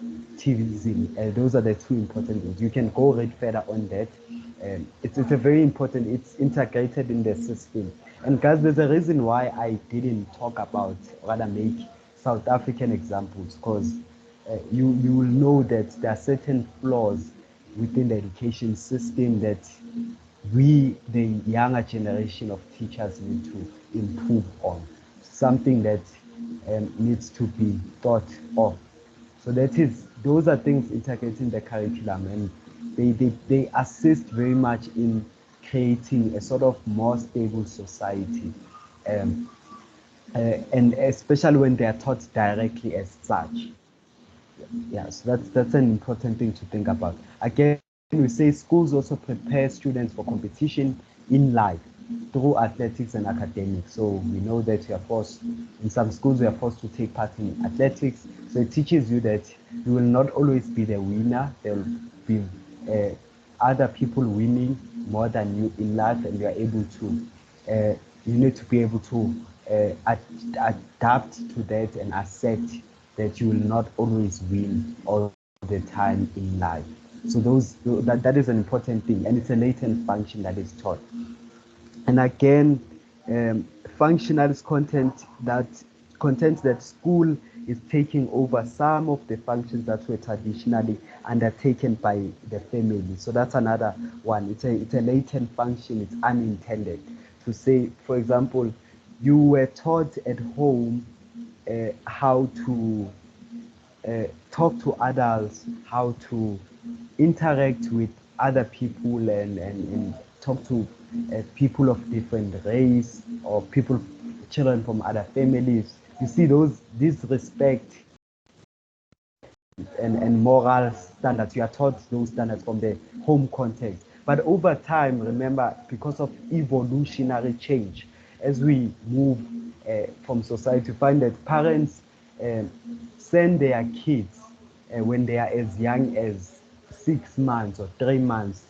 Constructivism. Those are the two important things. You can go read further on that. It's a very important, it's integrated in the system. And guys, there's a reason why I didn't talk about, rather make South African examples, because you will know that there are certain flaws within the education system that we, the younger generation of teachers, need to improve on. Something that needs to be thought of. So those are things integrating the curriculum, and they assist very much in creating a sort of more stable society, and especially when they are taught directly as such. Yeah, so that's an important thing to think about. Again, we say schools also prepare students for competition in life through athletics and academics. So we know that in some schools, we are forced to take part in athletics. So it teaches you that you will not always be the winner. There will be other people winning more than you in life, and you are able to, you need to be able to adapt to that and accept that you will not always win all the time in life. So that is an important thing, and it's a latent function that is taught. And again, functionalist content that school is taking over some of the functions that were traditionally undertaken by the family. So that's another one. It's a latent function. It's unintended. To say, for example, you were taught at home how to talk to adults, how to interact with other people, and talk to people of different race, or children from other families. You see this respect and moral standards. You are taught those standards from the home context. But over time, remember, because of evolutionary change, as we move from society, find that parents send their kids when they are as young as 6 months or 3 months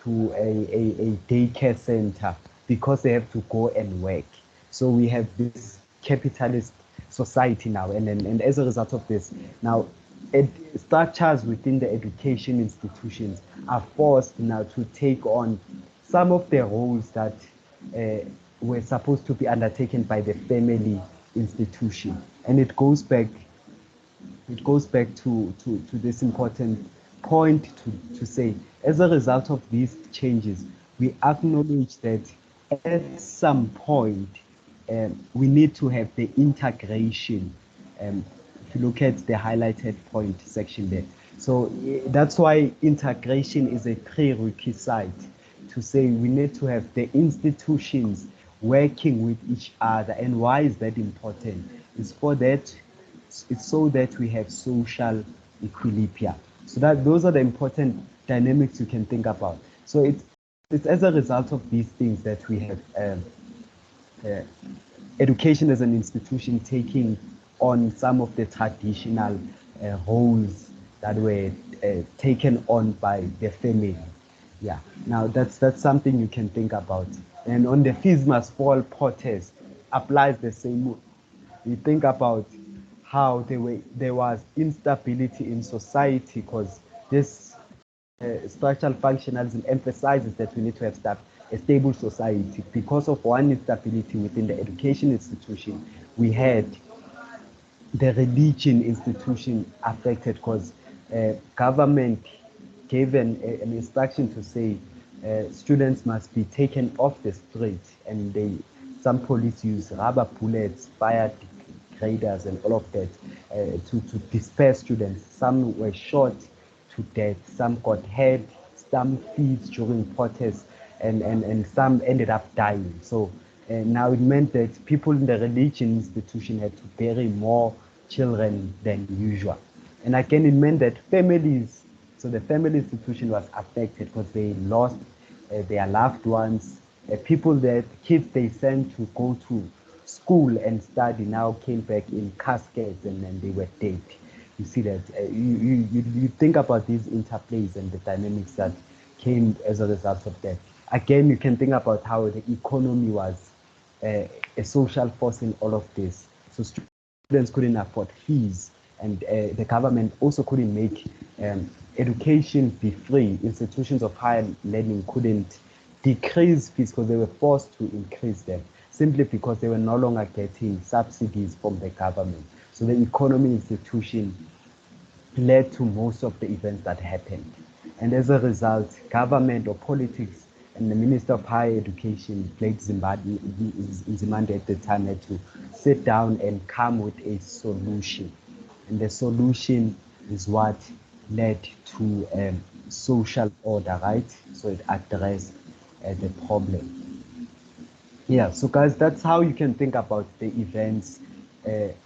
to a daycare center because they have to go and work. So we have this capitalist society now, and as a result of this, now structures within the education institutions are forced now to take on some of the roles that were supposed to be undertaken by the family institution. And it goes back to this important point to say, as a result of these changes, we acknowledge that at some point we need to have the integration. If you look at the highlighted point section there. So that's why integration is a prerequisite, to say we need to have the institutions working with each other. And why is that important? It's so that we have social equilibria. So those are the important dynamics you can think about. So it's as a result of these things that we have education as an institution taking on some of the traditional roles that were taken on by the family. Yeah. Now that's something you can think about. And on the fees must fall protest applies the same. You think about how there was instability in society, because this structural functionalism emphasizes that we need to have a stable society. Because of one instability within the education institution, we had the religion institution affected, because government gave an instruction to say students must be taken off the street, and some police use rubber bullets, fire graders, and all of that to disperse students. Some were shot to death, some got hurt, some thieves during protests, and some ended up dying. So now it meant that people in the religion institution had to bury more children than usual. And again, it meant that so the family institution was affected because they lost their loved ones. Kids they sent to go to school and study now came back in caskets, and then they were dead. You see that you think about these interplays and the dynamics that came as a result of that. Again, you can think about how the economy was a social force in all of this. So students couldn't afford fees, and the government also couldn't make education be free. Institutions of higher learning couldn't decrease fees because they were forced to increase them simply because they were no longer getting subsidies from the government. So the economy institution led to most of the events that happened. And as a result, government or politics and the Minister of Higher Education, Blake Nzimande at the time, had to sit down and come with a solution. And the solution is what led to social order, right? So it addressed the problem. Yeah, so guys, that's how you can think about the events,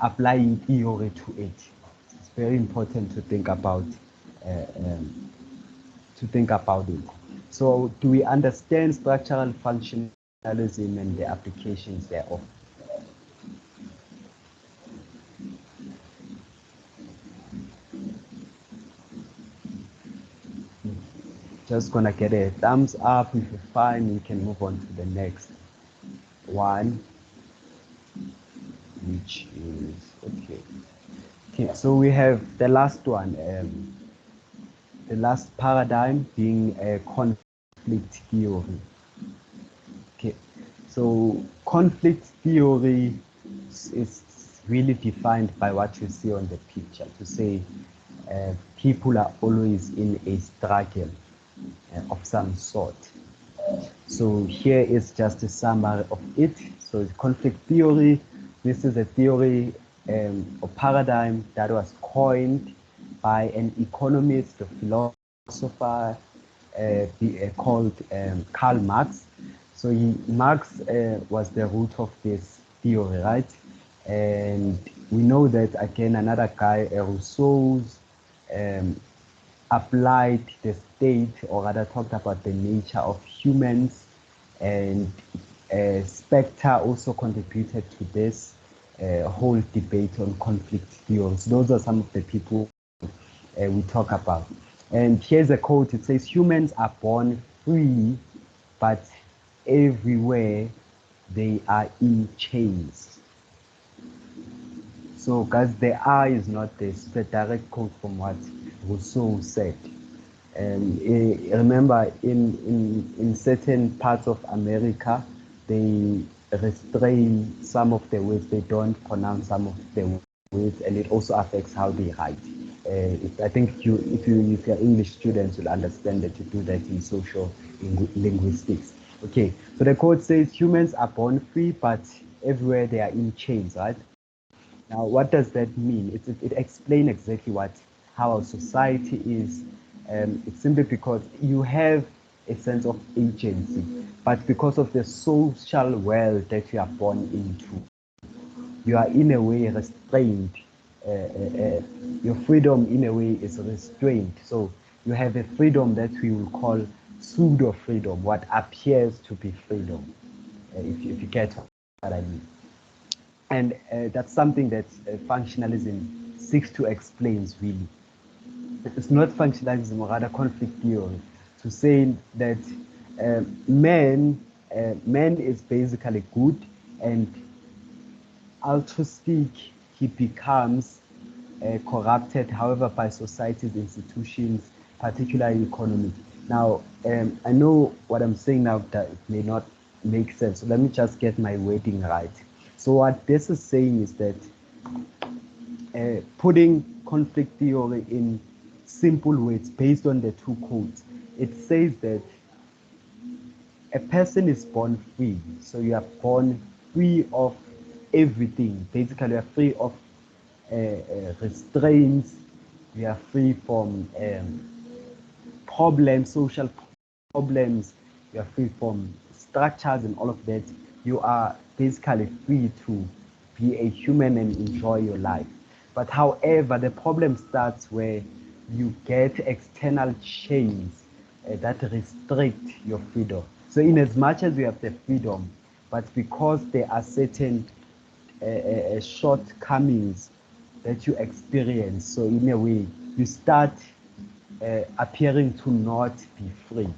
applying theory to it. It's very important to think about it. So, do we understand structural functionalism and the applications thereof? Just gonna get a thumbs up. If you're fine, we can move on to the next one, which is okay. Okay, so we have the last one, the last paradigm being a conflict theory. Okay, so conflict theory is really defined by what you see on the picture, to say people are always in a struggle of some sort. So here is just a summary of it. So conflict theory, this is a theory or paradigm that was coined by an economist, a philosopher called Karl Marx. So Marx was the root of this theory, right? And we know that, again, another guy, Rousseau's, applied the state, or rather talked about the nature of humans, and Spectre also contributed to this whole debate on conflict theories. Those are some of the people we talk about. And here's a quote. It says, humans are born free, but everywhere they are in chains. So guys, the I is not this. It's a direct quote from what Rousseau said. And remember, in certain parts of America, they restrain some of the words. They don't pronounce some of the words, and it also affects how they write. I think if you're English students, you'll understand that you do that in social linguistics. Okay, so the quote says, humans are born free, but everywhere they are in chains, right? Now, what does that mean? It explains exactly how our society is. It's simply because you have a sense of agency, but because of the social world that you are born into, you are in a way restrained. Your freedom, in a way, is restrained. So you have a freedom that we will call pseudo freedom, what appears to be freedom, if you get what I mean. And that's something that functionalism seeks to explain, really. It's not functionalism, or rather conflict theory, to say that man is basically good, and altruistic he becomes corrupted, however, by society's institutions, particularly economy. Now, I know what I'm saying now that it may not make sense, so let me just get my wording right. So what this is saying is that putting conflict theory in simple words based on the two codes, it says that a person is born free. So you are born free of everything. Basically, you are free of restraints. You are free from problems, social problems. You are free from structures and all of that. You are basically free to be a human and enjoy your life. But however, the problem starts where you get external chains that restrict your freedom. So in as much as you have the freedom, but because there are certain shortcomings that you experience, so in a way, you start appearing to not be free.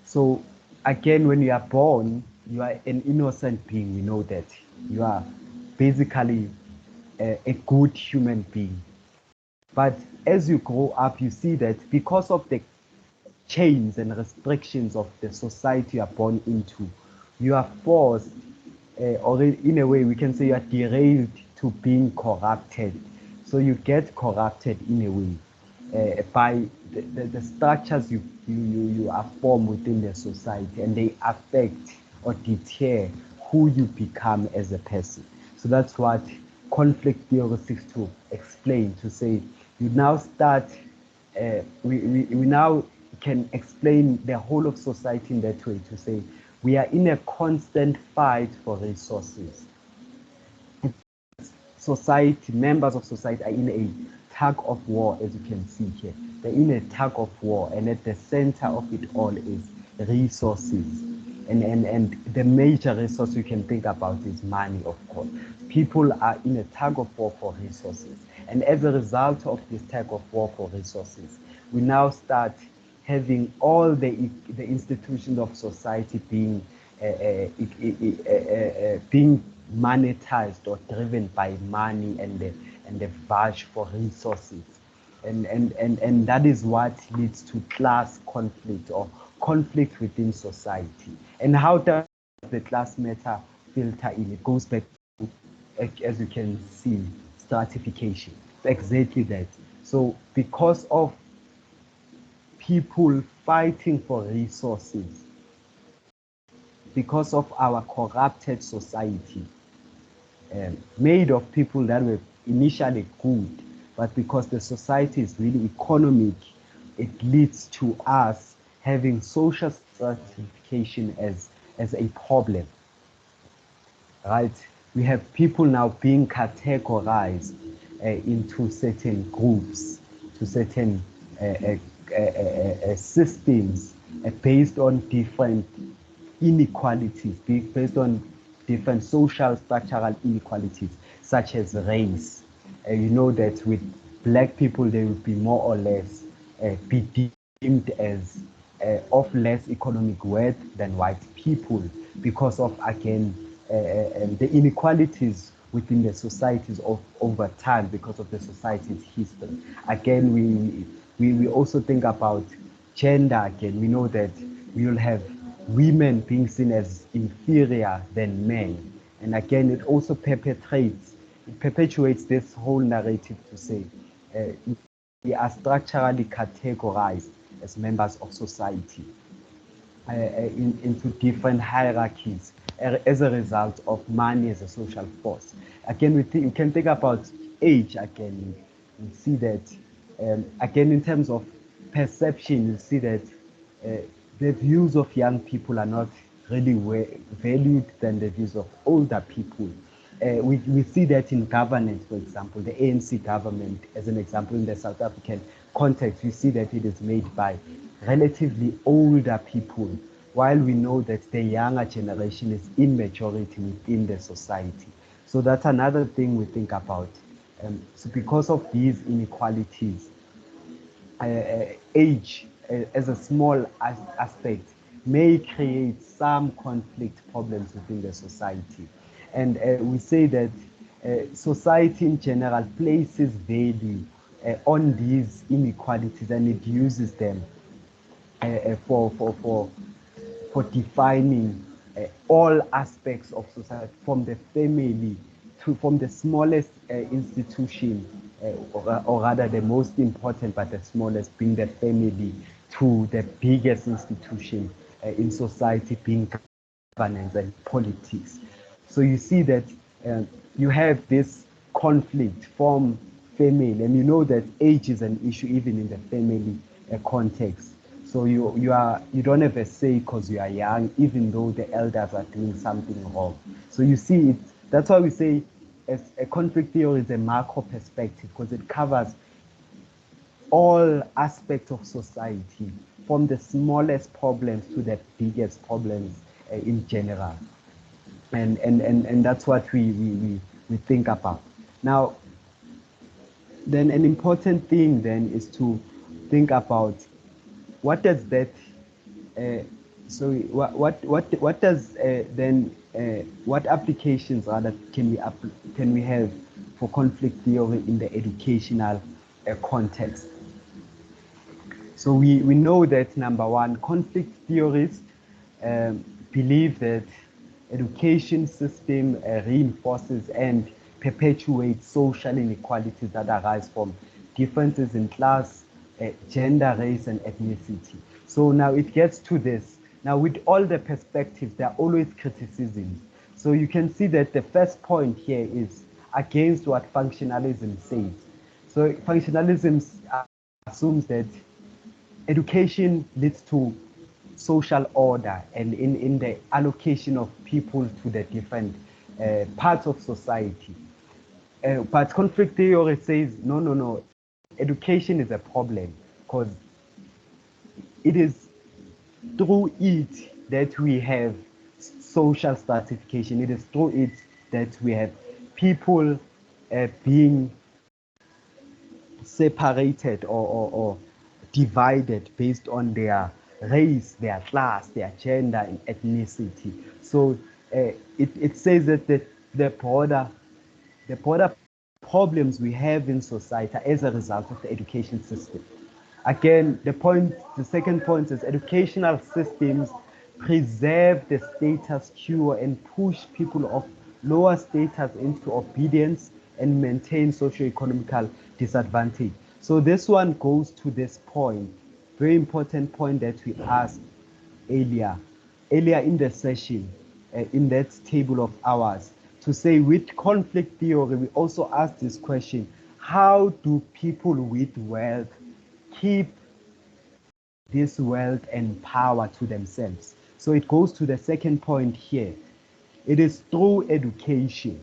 So again, when you are born, you are an innocent being. We know that you are basically a good human being. But as you grow up, you see that because of the chains and restrictions of the society you are born into, you are forced, or in a way, we can say you are derailed to being corrupted. So you get corrupted in a way by the structures you are formed within the society, and they affect or deter who you become as a person. So that's what conflict theory seeks to explain, to say you now start, we now can explain the whole of society in that way, to say we are in a constant fight for resources. Society, members of society are in a tug of war, as you can see here. They're in a tug of war, and at the center of it all is resources. And the major resource you can think about is money, of course. People are in a tug of war for resources. And as a result of this tug of war for resources, we now start having all the institutions of society being being monetized or driven by money and the verge for resources. And that is what leads to class conflict or conflict within society. And how does the class matter filter in? It goes back to, as you can see, stratification. Exactly that. So because of people fighting for resources, because of our corrupted society, made of people that were initially good, but because the society is really economic, it leads to us having social stratification as a problem, right? We have people now being categorized into certain groups, to certain systems based on different inequalities, based on different social structural inequalities, such as race. You know that with black people, they will be more or less be deemed as of less economic worth than white people, because of, again, the inequalities within the societies over time, because of the society's history. Again, we also think about gender. Again, we know that we will have women being seen as inferior than men. And again, it also perpetuates this whole narrative to say we are structurally categorized as members of society into different hierarchies as a result of money as a social force. Again, we can think about age. Again, you see that, again, in terms of perception, you see that the views of young people are not really valued than the views of older people. We see that in governance, for example, the ANC government, as an example, in the South African context, we see that it is made by relatively older people, while we know that the younger generation is in majority within the society. So that's another thing we think about. So because of these inequalities, age as a small aspect may create some conflict problems within the society. And we say that society in general places value on these inequalities, and it uses them for defining all aspects of society, from the family to from the smallest institution, or rather the most important but the smallest being the family, to the biggest institution in society being governance and politics. So you see that you have this conflict from family, and you know that age is an issue even in the family context. So you don't have a say because you are young, even though the elders are doing something wrong. So you see it. That's why we say as a conflict theory is a macro perspective, because it covers all aspects of society, from the smallest problems to the biggest problems in general. And that's what we think about. Now, then an important thing then is to think about what does that what does then what applications rather can we have for conflict theory in the educational context. So we know that, number one, conflict theorists believe that education system reinforces and perpetuates social inequalities that arise from differences in class, gender, race, and ethnicity. So now it gets to this. Now, with all the perspectives, there are always criticisms. So you can see that the first point here is against what functionalism says. So functionalism assumes that education leads to social order and in the allocation of people to the different parts of society. But conflict theory says, no, education is a problem because it is through it that we have social stratification. It is through it that we have people being separated or divided based on their race, their class, their gender, and ethnicity. So it says that the broader problems we have in society as a result of the education system. Again, the second point is educational systems preserve the status quo and push people of lower status into obedience and maintain socio-economical disadvantage. So this one goes to this point, very important point that we asked earlier in the session, in that table of ours, to say with conflict theory, we also ask this question: how do people with wealth keep this wealth and power to themselves? So it goes to the second point here. It is through education,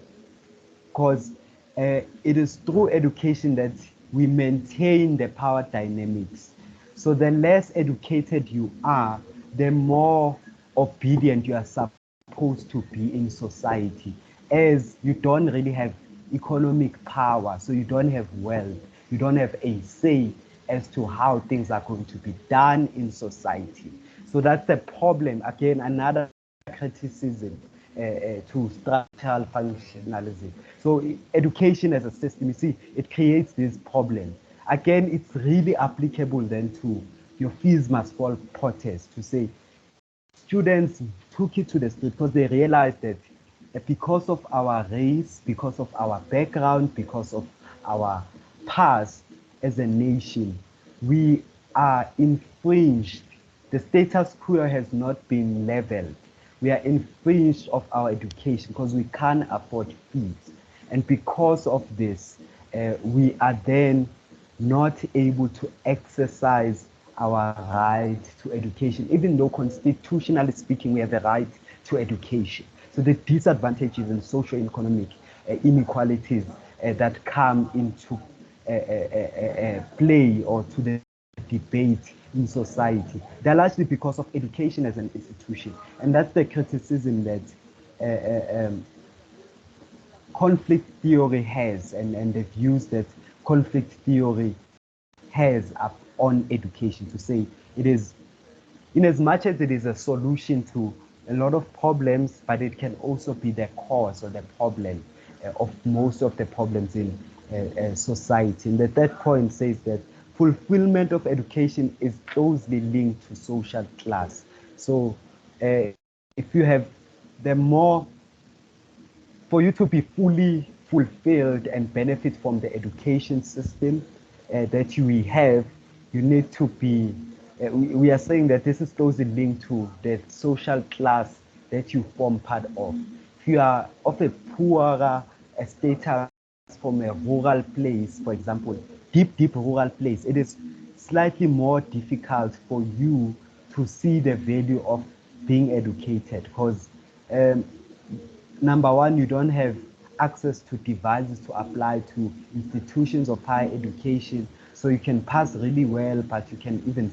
because it is through education that we maintain the power dynamics. So the less educated you are, the more obedient you are supposed to be in society, as you don't really have economic power, so you don't have wealth, you don't have a say as to how things are going to be done in society. So that's the problem. Again, another criticism to structural functionalism. So education as a system, you see, it creates this problem. Again, it's really applicable then to your fees must fall protest, to say students took it to the street because they realized that because of our race, because of our background, because of our past as a nation, we are infringed. The status quo has not been leveled. We are infringed of our education because we can't afford fees. And because of this, we are then not able to exercise our right to education, even though constitutionally speaking, we have a right to education. So the disadvantages and socio-economic inequalities that come into play or to the debate in society, they're largely because of education as an institution. And that's the criticism that conflict theory has, and the views that conflict theory has on education, to say it is, in as much as it is a solution to a lot of problems, but it can also be the cause or the problem of most of the problems in society. And the third point says that fulfillment of education is closely linked to social class. So if you have the more, for you to be fully fulfilled and benefit from the education system that we have, you need to be, we are saying that this is closely linked to the social class that you form part of. If you are of a poorer status from a rural place, for example, deep rural place, it is slightly more difficult for you to see the value of being educated, because number one, you don't have access to devices to apply to institutions of higher education, so you can pass really well, but you can even,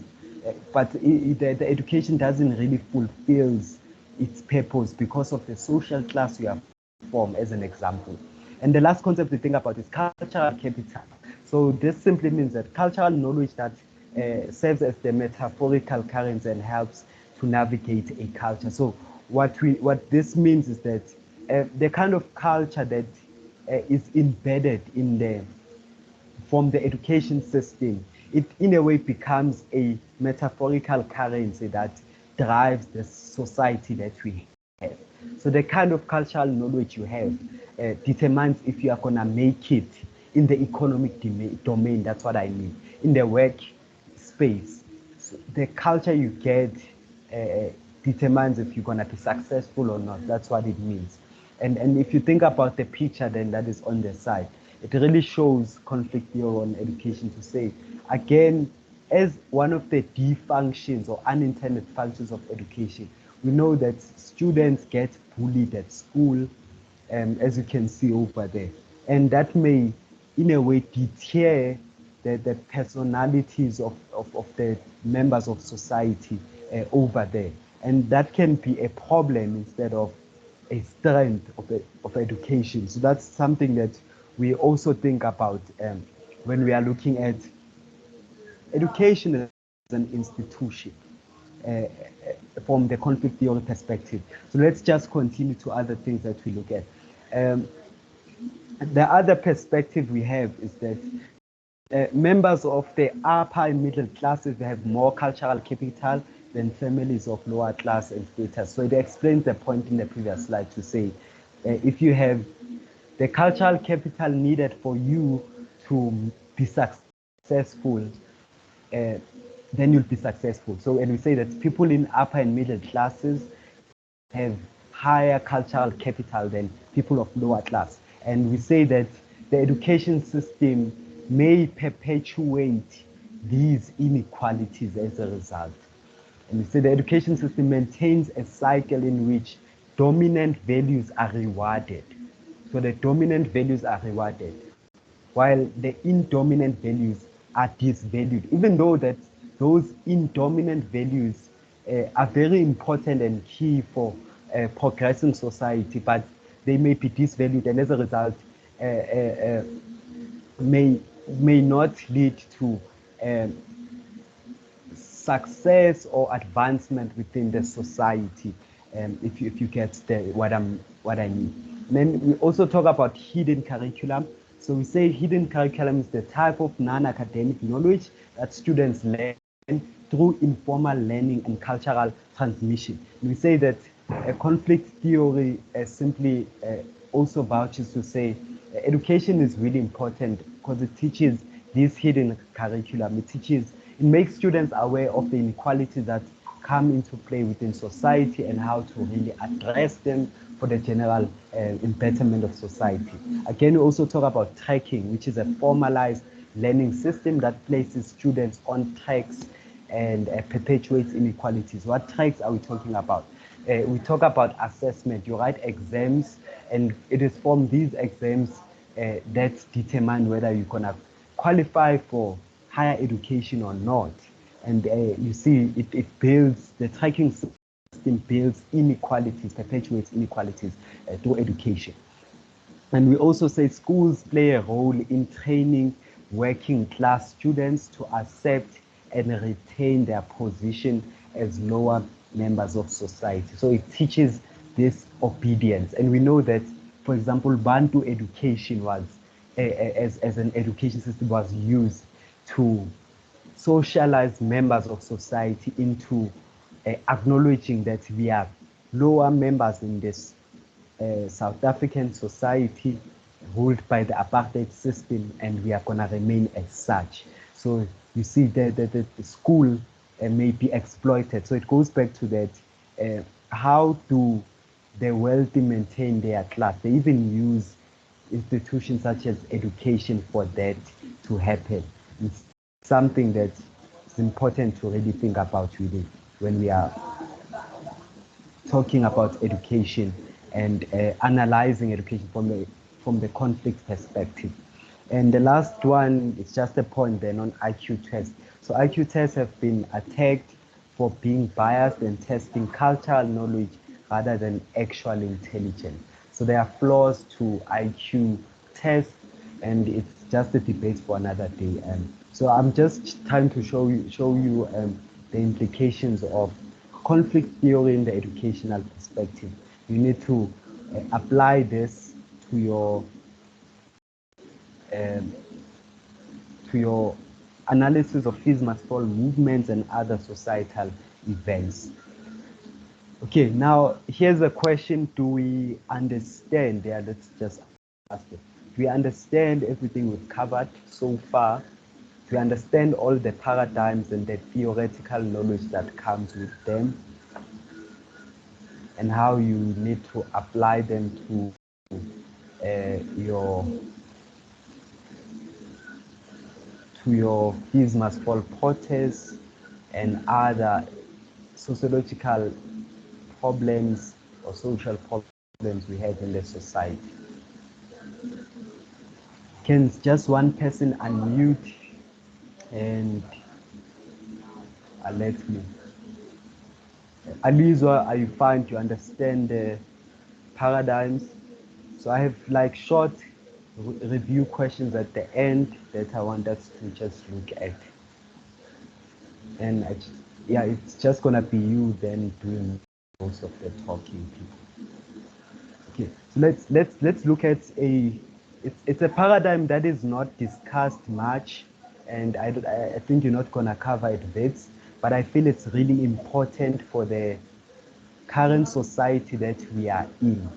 the education doesn't really fulfill its purpose because of the social class you have formed, as an example. And the last concept to think about is cultural capital. So this simply means that cultural knowledge that serves as the metaphorical currency and helps to navigate a culture. So what this means is that the kind of culture that is embedded from the education system, it in a way becomes a metaphorical currency that drives the society that we have. So the kind of cultural knowledge you have determines if you are going to make it in the economic domain. That's what I mean. In the work space, so the culture you get determines if you're going to be successful or not. That's what it means. And if you think about the picture then that is on the side, it really shows conflict theory on education to say, again, as one of the defunctions or unintended functions of education, we know that students get bullied at school, as you can see over there. And that may, in a way, deter the personalities of the members of society over there. And that can be a problem instead of a strength of education. So that's something that we also think about when we are looking at education as an institution from the conflict theory perspective. So let's just continue to other things that we look at. The other perspective we have is that members of the upper and middle classes, they have more cultural capital than families of lower class and status. So it explains the point in the previous slide to say, if you have the cultural capital needed for you to be successful, then you'll be successful. So, and we say that people in upper and middle classes have higher cultural capital than people of lower class. And we say that the education system may perpetuate these inequalities as a result. And we say the education system maintains a cycle in which dominant values are rewarded. So the dominant values are rewarded, while the indominant values are disvalued, even though that those indominant values are very important and key for progressing society, but they may be disvalued, and as a result may not lead to success or advancement within the society, if you get what I mean. And then we also talk about hidden curriculum. So we say hidden curriculum is the type of non-academic knowledge that students learn through informal learning and cultural transmission. And we say that conflict theory simply also vouches to say education is really important because it teaches this hidden curriculum. It makes students aware of the inequalities that come into play within society and how to really address them for the general betterment of society. Again, we also talk about tracking, which is a formalized learning system that places students on tracks and perpetuates inequalities. What tracks are we talking about? We talk about assessment. You write exams, and it is from these exams that determine whether you're going to qualify for higher education or not. And you see, it builds, the tracking system builds inequalities, perpetuates inequalities through education. And we also say schools play a role in training working class students to accept and retain their position as lower members of society. So it teaches this obedience. And we know that, for example, Bantu education was, as an education system, was used to socialize members of society into acknowledging that we are lower members in this South African society ruled by the apartheid system, and we are going to remain as such. So you see that the school may be exploited. So it goes back to that, how do the wealthy maintain their class? They even use institutions such as education for that to happen. It's something that's important to really think about really when we are talking about education and analyzing education from the conflict perspective. And the last one is just a point then on IQ tests. So IQ tests have been attacked for being biased and testing cultural knowledge rather than actual intelligence. So there are flaws to IQ tests, and it's just a debate for another day. So I'm just trying to show you the implications of conflict theory in the educational perspective. You need to apply this to your analysis of fees must fall movements and other societal events. Okay, now here's a question: do we understand? Yeah, let's just ask it. Do we understand everything we've covered so far? Do we understand all the paradigms and the theoretical knowledge that comes with them, and how you need to apply them to your fees must fall protests and other sociological problems or social problems we have in the society? Can just one person unmute and let me? Alizwa, are you fine to understand the paradigms? So I have like short review questions at the end that I want us to just look at. And yeah, it's just gonna be you then doing most of the talking, people. Okay, so let's look at it's a paradigm that is not discussed much, and I think you're not gonna cover it bits, but I feel it's really important for the current society that we are in.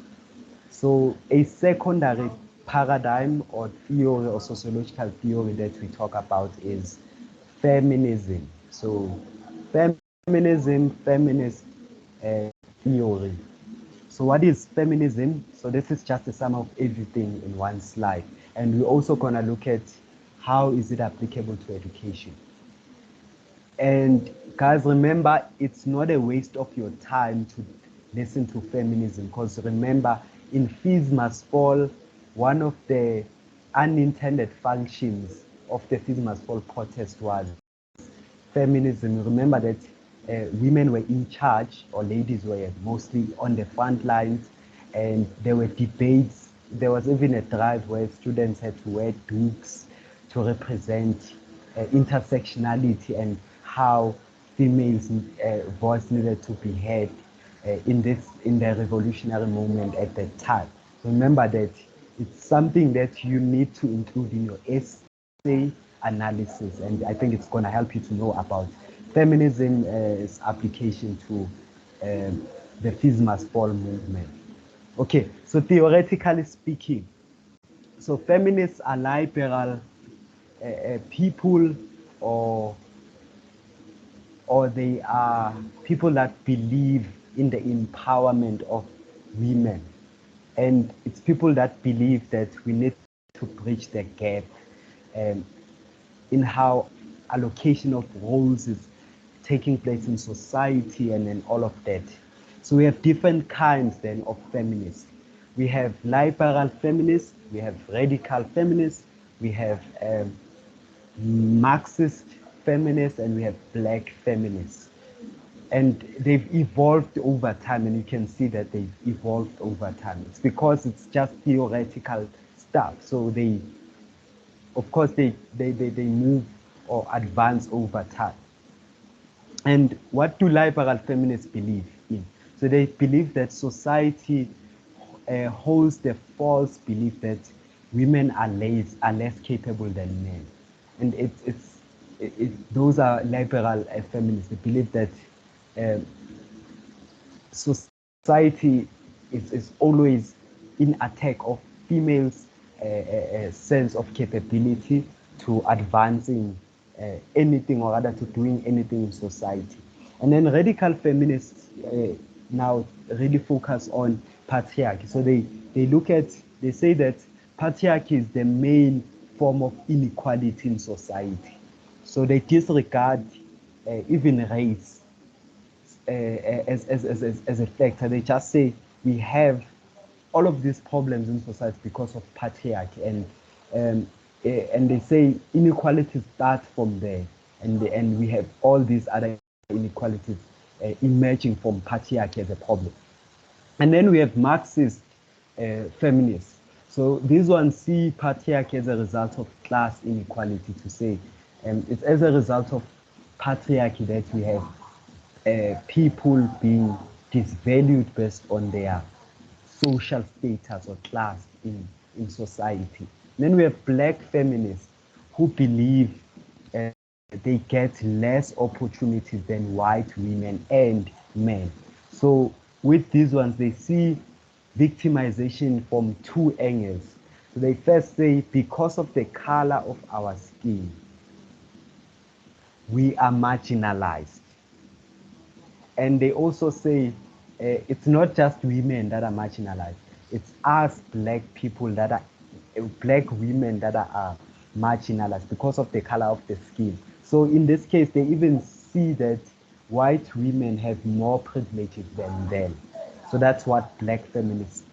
So a secondary paradigm or theory or sociological theory that we talk about is feminism. So feminism, feminist theory. So what is feminism? So this is just a sum of everything in one slide. And we're also gonna look at how is it applicable to education. And guys, remember, it's not a waste of your time to listen to feminism, because remember, in Fees Must Fall, one of the unintended functions of the Fees Must Fall protest was feminism. Remember that women were in charge, or ladies were mostly on the front lines, and there were debates. There was even a drive where students had to wear dukes to represent intersectionality and how females' voice needed to be heard in the revolutionary movement at that time. So remember that it's something that you need to include in your essay analysis, and I think it's going to help you to know about feminism's application to the Fees Must Fall movement. Okay, so theoretically speaking, so feminists are liberal people, or they are people that believe in the empowerment of women. And it's people that believe that we need to bridge the gap in how allocation of roles is taking place in society and all of that. So we have different kinds then of feminists. We have liberal feminists, we have radical feminists, we have Marxist feminists, and we have black feminists. And they've evolved over time, and you can see that they've evolved over time. It's because it's just theoretical stuff. So they, of course, they move or advance over time. And what do liberal feminists believe in? So they believe that society holds the false belief that women are less capable than men. And those are liberal feminists. They believe that society is always in attack of females' sense of capability to advancing anything, or rather to doing anything in society. And then radical feminists now really focus on patriarchy. So they say that patriarchy is the main form of inequality in society. So they disregard even race as a factor. They just say we have all of these problems in society because of patriarchy, and they say inequality starts from there, and we have all these other inequalities emerging from patriarchy as a problem. And then we have Marxist feminists. So these ones see patriarchy as a result of class inequality, to say it's as a result of patriarchy that we have people being disvalued based on their social status or class in society. Then we have black feminists who believe they get less opportunities than white women and men. So with these ones, they see victimization from two angles. So they first say, because of the color of our skin, we are marginalized. And they also say it's not just women that are marginalized, it's us black people that are black women that are marginalized because of the color of the skin. So in this case, they even see that white women have more privileges than them. So that's what black feminists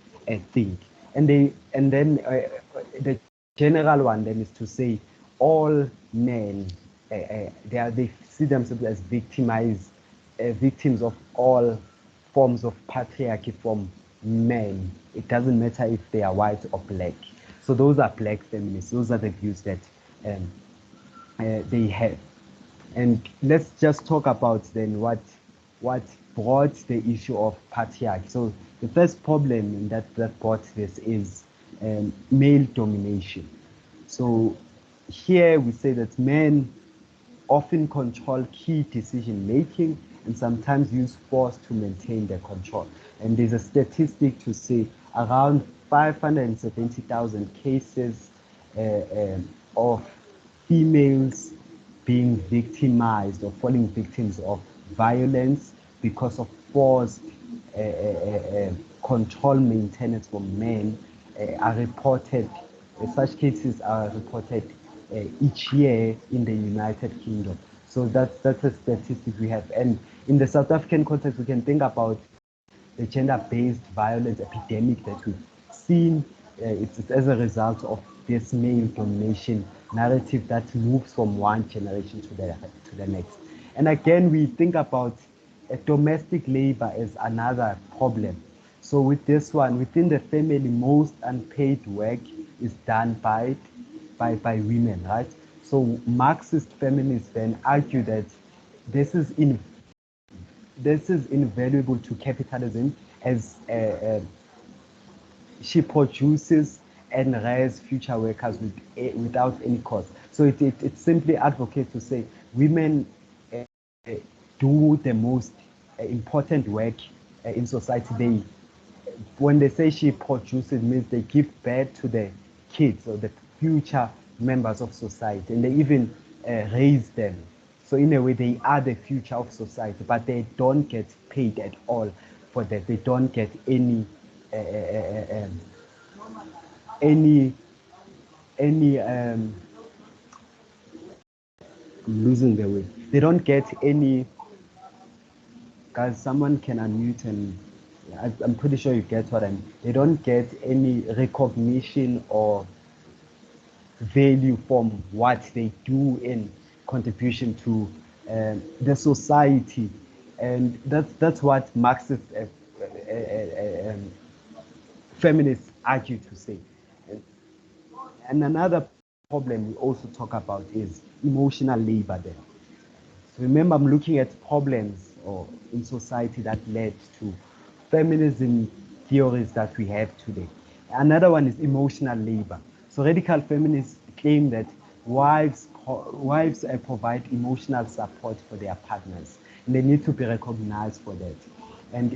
think. And then the general one then is to say all men they see themselves as victims of all forms of patriarchy from men. It doesn't matter if they are white or black. So those are black feminists. Those are the views that they have. And let's just talk about then what brought the issue of patriarchy. So the first problem that brought this is male domination. So here we say that men often control key decision making and sometimes use force to maintain their control. And there's a statistic to say around 570,000 cases of females being victimized or falling victims of violence because of forced control maintenance from men are reported. Such cases are reported each year in the United Kingdom. So that's a statistic we have. And in the South African context, we can think about the gender-based violence epidemic that we've seen. It's as a result of this male domination narrative that moves from one generation to the next. And again, we think about domestic labor as another problem. So with this one, within the family, most unpaid work is done by women, right? So Marxist feminists then argue that this is invaluable to capitalism as she produces and rears future workers without any cost. So it simply advocates to say women do the most important work in society. When they say she produces, means they give birth to the kids or the future members of society, and they even raise them. So in a way, they are the future of society, but they don't get paid at all for that. They don't get any I'm losing the way. They don't get any. Guys, someone can unmute, and I'm pretty sure you get what I mean. They don't get any recognition or value from what they do in contribution to the society, and that's what Marxist feminists argue to say. And another problem we also talk about is emotional labor there. So remember, I'm looking at problems or in society that led to feminism theories that we have today. Another one is emotional labor. So radical feminists claim that wives provide emotional support for their partners, and they need to be recognized for that. And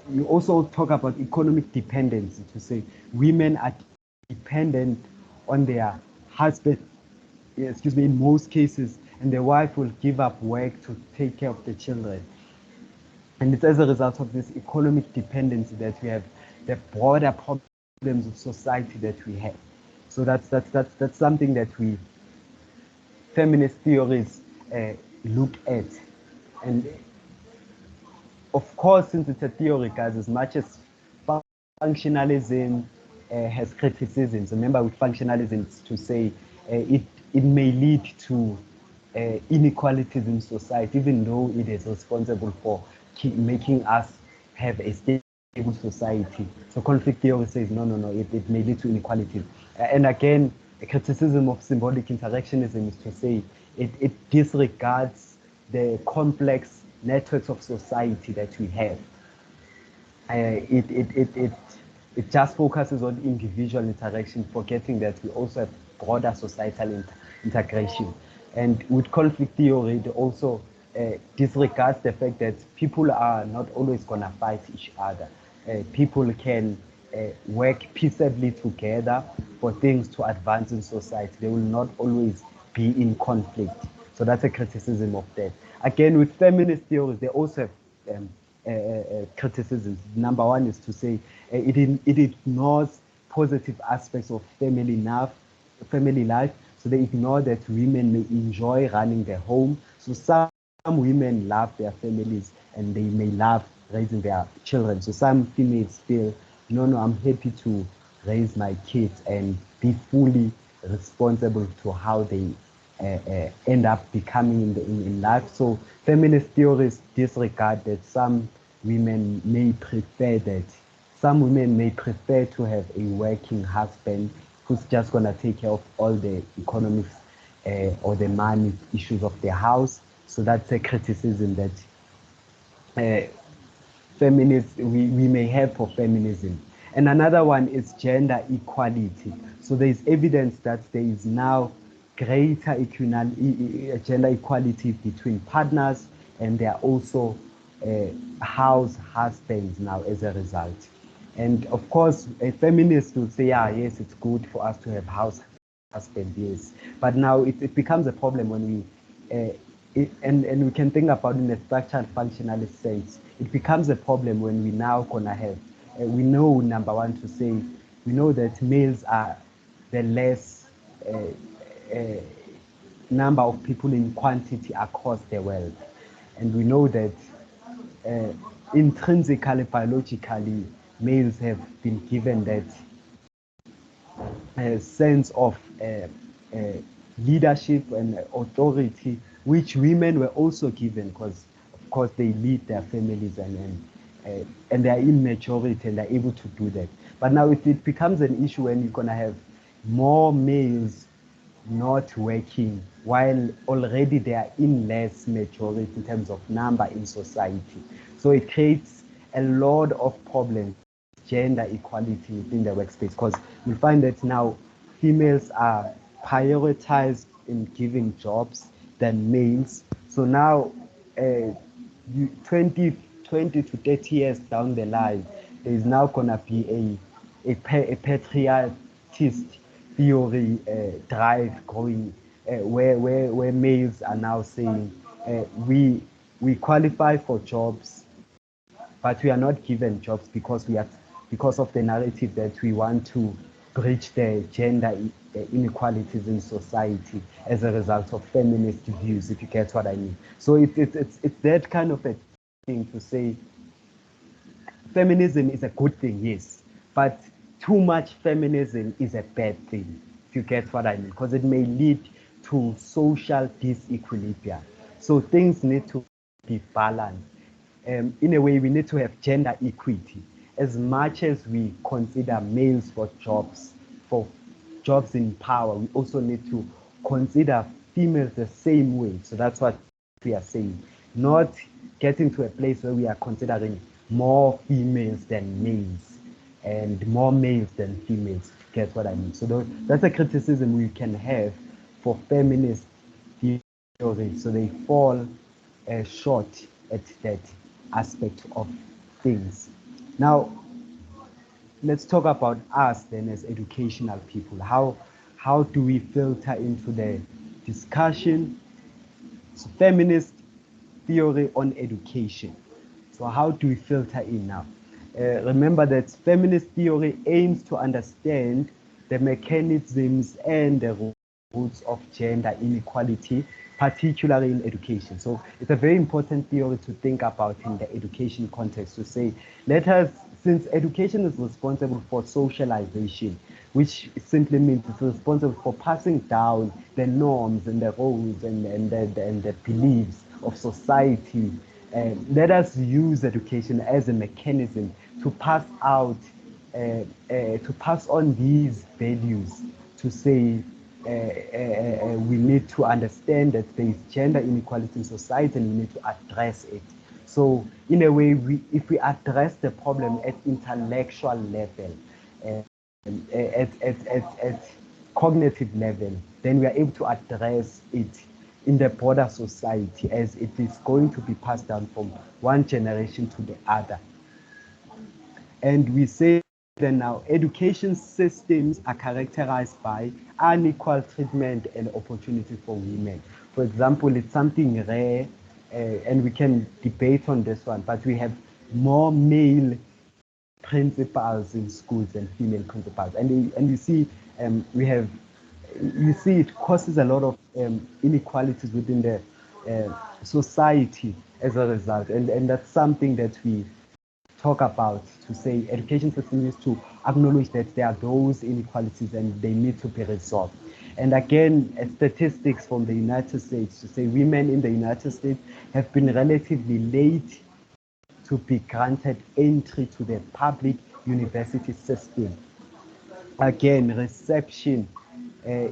you also talk about economic dependency to say women are dependent on their husband, in most cases, and the wife will give up work to take care of the children. And it's as a result of this economic dependency that we have the broader problems of society that we have. So that's something that we feminist theories look at. And of course, since it's a theory, guys, as much as functionalism has criticisms, remember with functionalism it's to say it may lead to inequalities in society, even though it is responsible for making us have a stable society. So conflict theory says no, it may lead to inequalities. And again, a criticism of symbolic interactionism is to say it disregards the complex networks of society that we have. It it just focuses on individual interaction, forgetting that we also have broader societal integration. And with conflict theory, it also disregards the fact that people are not always going to fight each other. People can work peaceably together for things to advance in society. They will not always be in conflict. So that's a criticism of that. Again, with feminist theories, they also have criticisms. Number one is to say it ignores positive aspects of family life. So they ignore that women may enjoy running their home. So some women love their families and they may love raising their children. So some females feel, no, I'm happy to raise my kids and be fully responsible to how they end up becoming in life. So feminist theories disregard that some women may prefer to have a working husband who's just going to take care of all the economics or the money issues of the house. So that's a criticism that feminists we may have for feminism. And another one is gender equality. So there is evidence that there is now greater gender equality between partners, and there are also house husbands now as a result. And of course, a feminist will say, yes, it's good for us to have house husbands, yes. But now it becomes a problem when and we can think about it in a structured functionalist sense. It becomes a problem when we now gonna have, we know, number one, to say, we know that males are the less number of people in quantity across the world. And we know that intrinsically, biologically, males have been given that sense of leadership and authority, which women were also given, because of course they lead their families and they are in majority and they're able to do that. But now it becomes an issue when you're going to have more males not working while already they are in less majority in terms of number in society. So it creates a lot of problems, gender equality within the workspace, because you find that now females are prioritized in giving jobs than males. So now 20 to 30 years down the line, there is now going to be a patriarchist theory drive growing, where males are now saying we qualify for jobs, but we are not given jobs because of the narrative that we want to bridge the gender inequalities in society as a result of feminist views, if you get what I mean. So it's that kind of a thing to say feminism is a good thing, yes, but too much feminism is a bad thing, if you get what I mean, because it may lead to social disequilibrium. So things need to be balanced. In a way, we need to have gender equity. As much as we consider males for jobs in power, we also need to consider females the same way. So that's what we are saying. Not getting to a place where we are considering more females than males and more males than females. Get what I mean? So that's a criticism we can have for feminist theories. So they fall short at that aspect of things. Now, let's talk about us then as educational people. How do we filter into the discussion? So feminist theory on education. So how do we filter in now? Remember that feminist theory aims to understand the mechanisms and the roots of gender inequality, particularly in education. So it's a very important theory to think about in the education context, to say, since education is responsible for socialization, which simply means it's responsible for passing down the norms and the roles and the beliefs of society, let us use education as a mechanism to pass on these values, to say we need to understand that there is gender inequality in society and we need to address it. So in a way, if we address the problem at intellectual level, at cognitive level, then we are able to address it in the broader society as it is going to be passed down from one generation to the other. And we say that now education systems are characterized by unequal treatment and opportunity for women. For example, it's something rare, and we can debate on this one, but we have more male principals in schools than female principals. And you see, you see it causes a lot of inequalities within the society as a result. And that's something that we talk about, to say education system needs to acknowledge that there are those inequalities and they need to be resolved. And again, statistics from the United States to say women in the United States have been relatively late to be granted entry to the public university system. Again, reception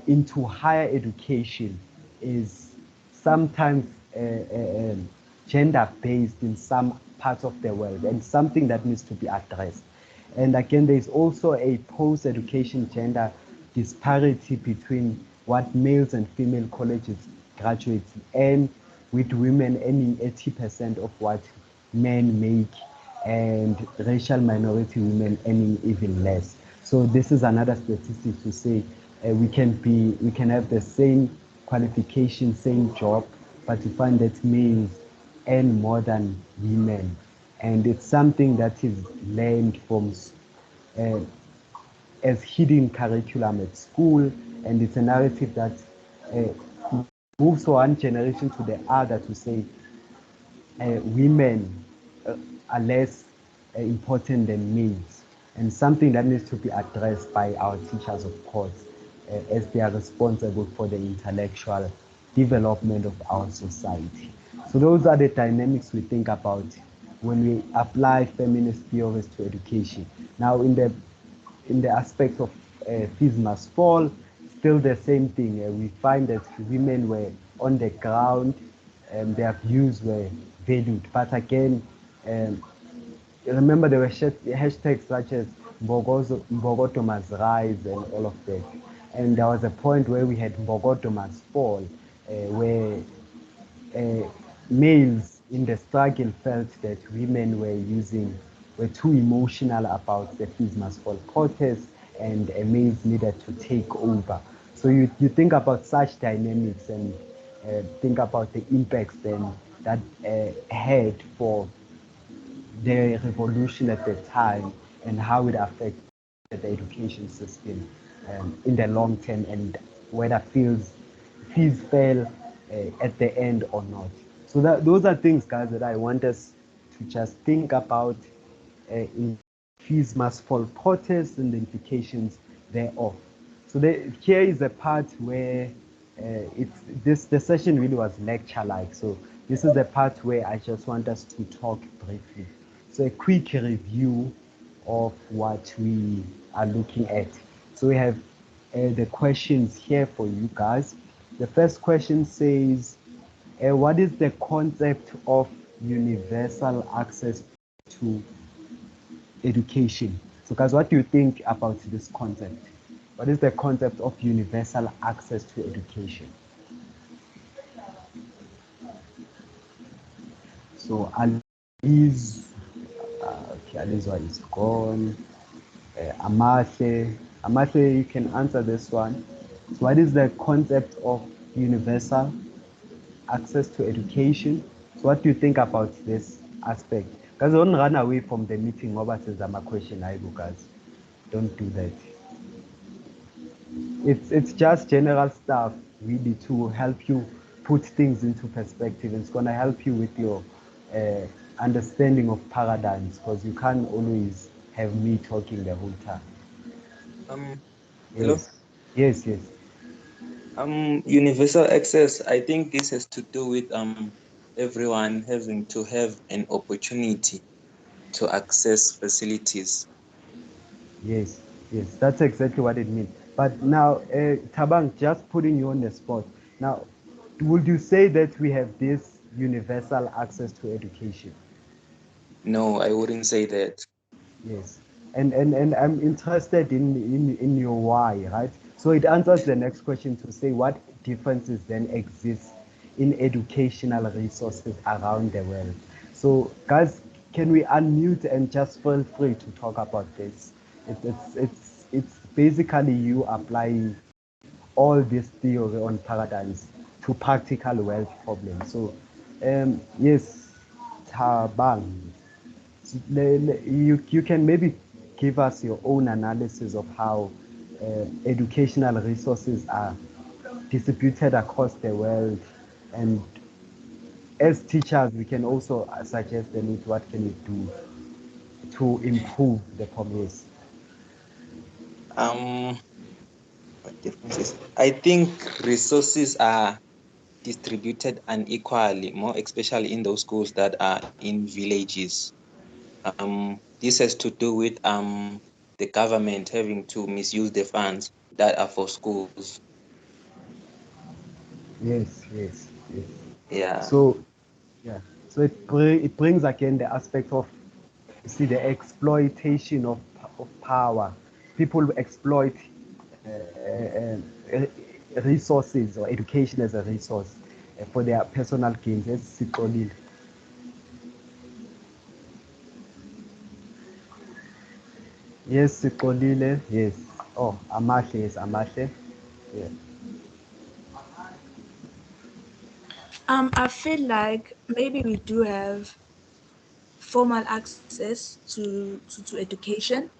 into higher education is sometimes gender-based in some parts of the world, and something that needs to be addressed. And again, there's also a post-education gender disparity between what males and female colleges graduates earn, with women earning 80% of what men make, and racial minority women earning even less. So this is another statistic to say we can have the same qualification, same job, but you find that males earn more than women, and it's something that is learned from as hidden curriculum at school, and it's a narrative that moves from one generation to the other to say women are less important than males, and something that needs to be addressed by our teachers, of course, as they are responsible for the intellectual development of our society. So those are the dynamics we think about when we apply feminist theories to education. Now, in the aspect of fees must fall, still the same thing. We find that women were on the ground, their views were valued. But again, remember there were hashtags such as Mbogoto must rise and all of that. And there was a point where we had Mbogoto must fall, where males in the struggle felt that women were too emotional about the fees must fall protest, and males needed to take over. So you think about such dynamics, and think about the impacts then that had for the revolution at the time, and how it affected the education system in the long term, and whether fees fell at the end or not. So those are things, guys, that I want us to just think about in fees must fall protests and the implications thereof. So here is a part where the session really was lecture-like. So this is the part where I just want us to talk briefly. So a quick review of what we are looking at. So we have the questions here for you guys. The first question says, what is the concept of universal access to education? So guys, what do you think about this concept? What is the concept of universal access to education? So Alice, okay, Alice is gone. Amathe, you can answer this one. So what is the concept of universal access to education? So what do you think about this aspect? Guys, don't run away from the meeting. My question, guys. Don't do that. It's just general stuff, really, to help you put things into perspective. It's gonna help you with your understanding of paradigms, because you can't always have me talking the whole time. Hello. Yes. Universal access. I think this has to do with everyone having to have an opportunity to access facilities. Yes, that's exactly what it means. But now, Tabang, just putting you on the spot. Now, would you say that we have this universal access to education? No, I wouldn't say that. Yes. And I'm interested in your why, right? So it answers the next question to say what differences then exist in educational resources around the world. So guys, can we unmute and just feel free to talk about this? It's basically you applying all this theory on paradigms to practical wealth problems. So yes, Tabang, you can maybe give us your own analysis of how educational resources are distributed across the world, and as teachers we can also suggest the need what can we do to improve the problems. Um, what differences? I think resources are distributed unequally, more especially in those schools that are in villages. This has to do with the government having to misuse the funds that are for schools. Yes. Yeah. So yeah, so it brings again the aspect of, you see, the exploitation of power. People exploit resources or education as a resource for their personal gains. As Sikolile. Yes, Sikolile. Yes. Oh, Amahle. Yes, Amahle. Yeah. I feel like maybe we do have formal access to education,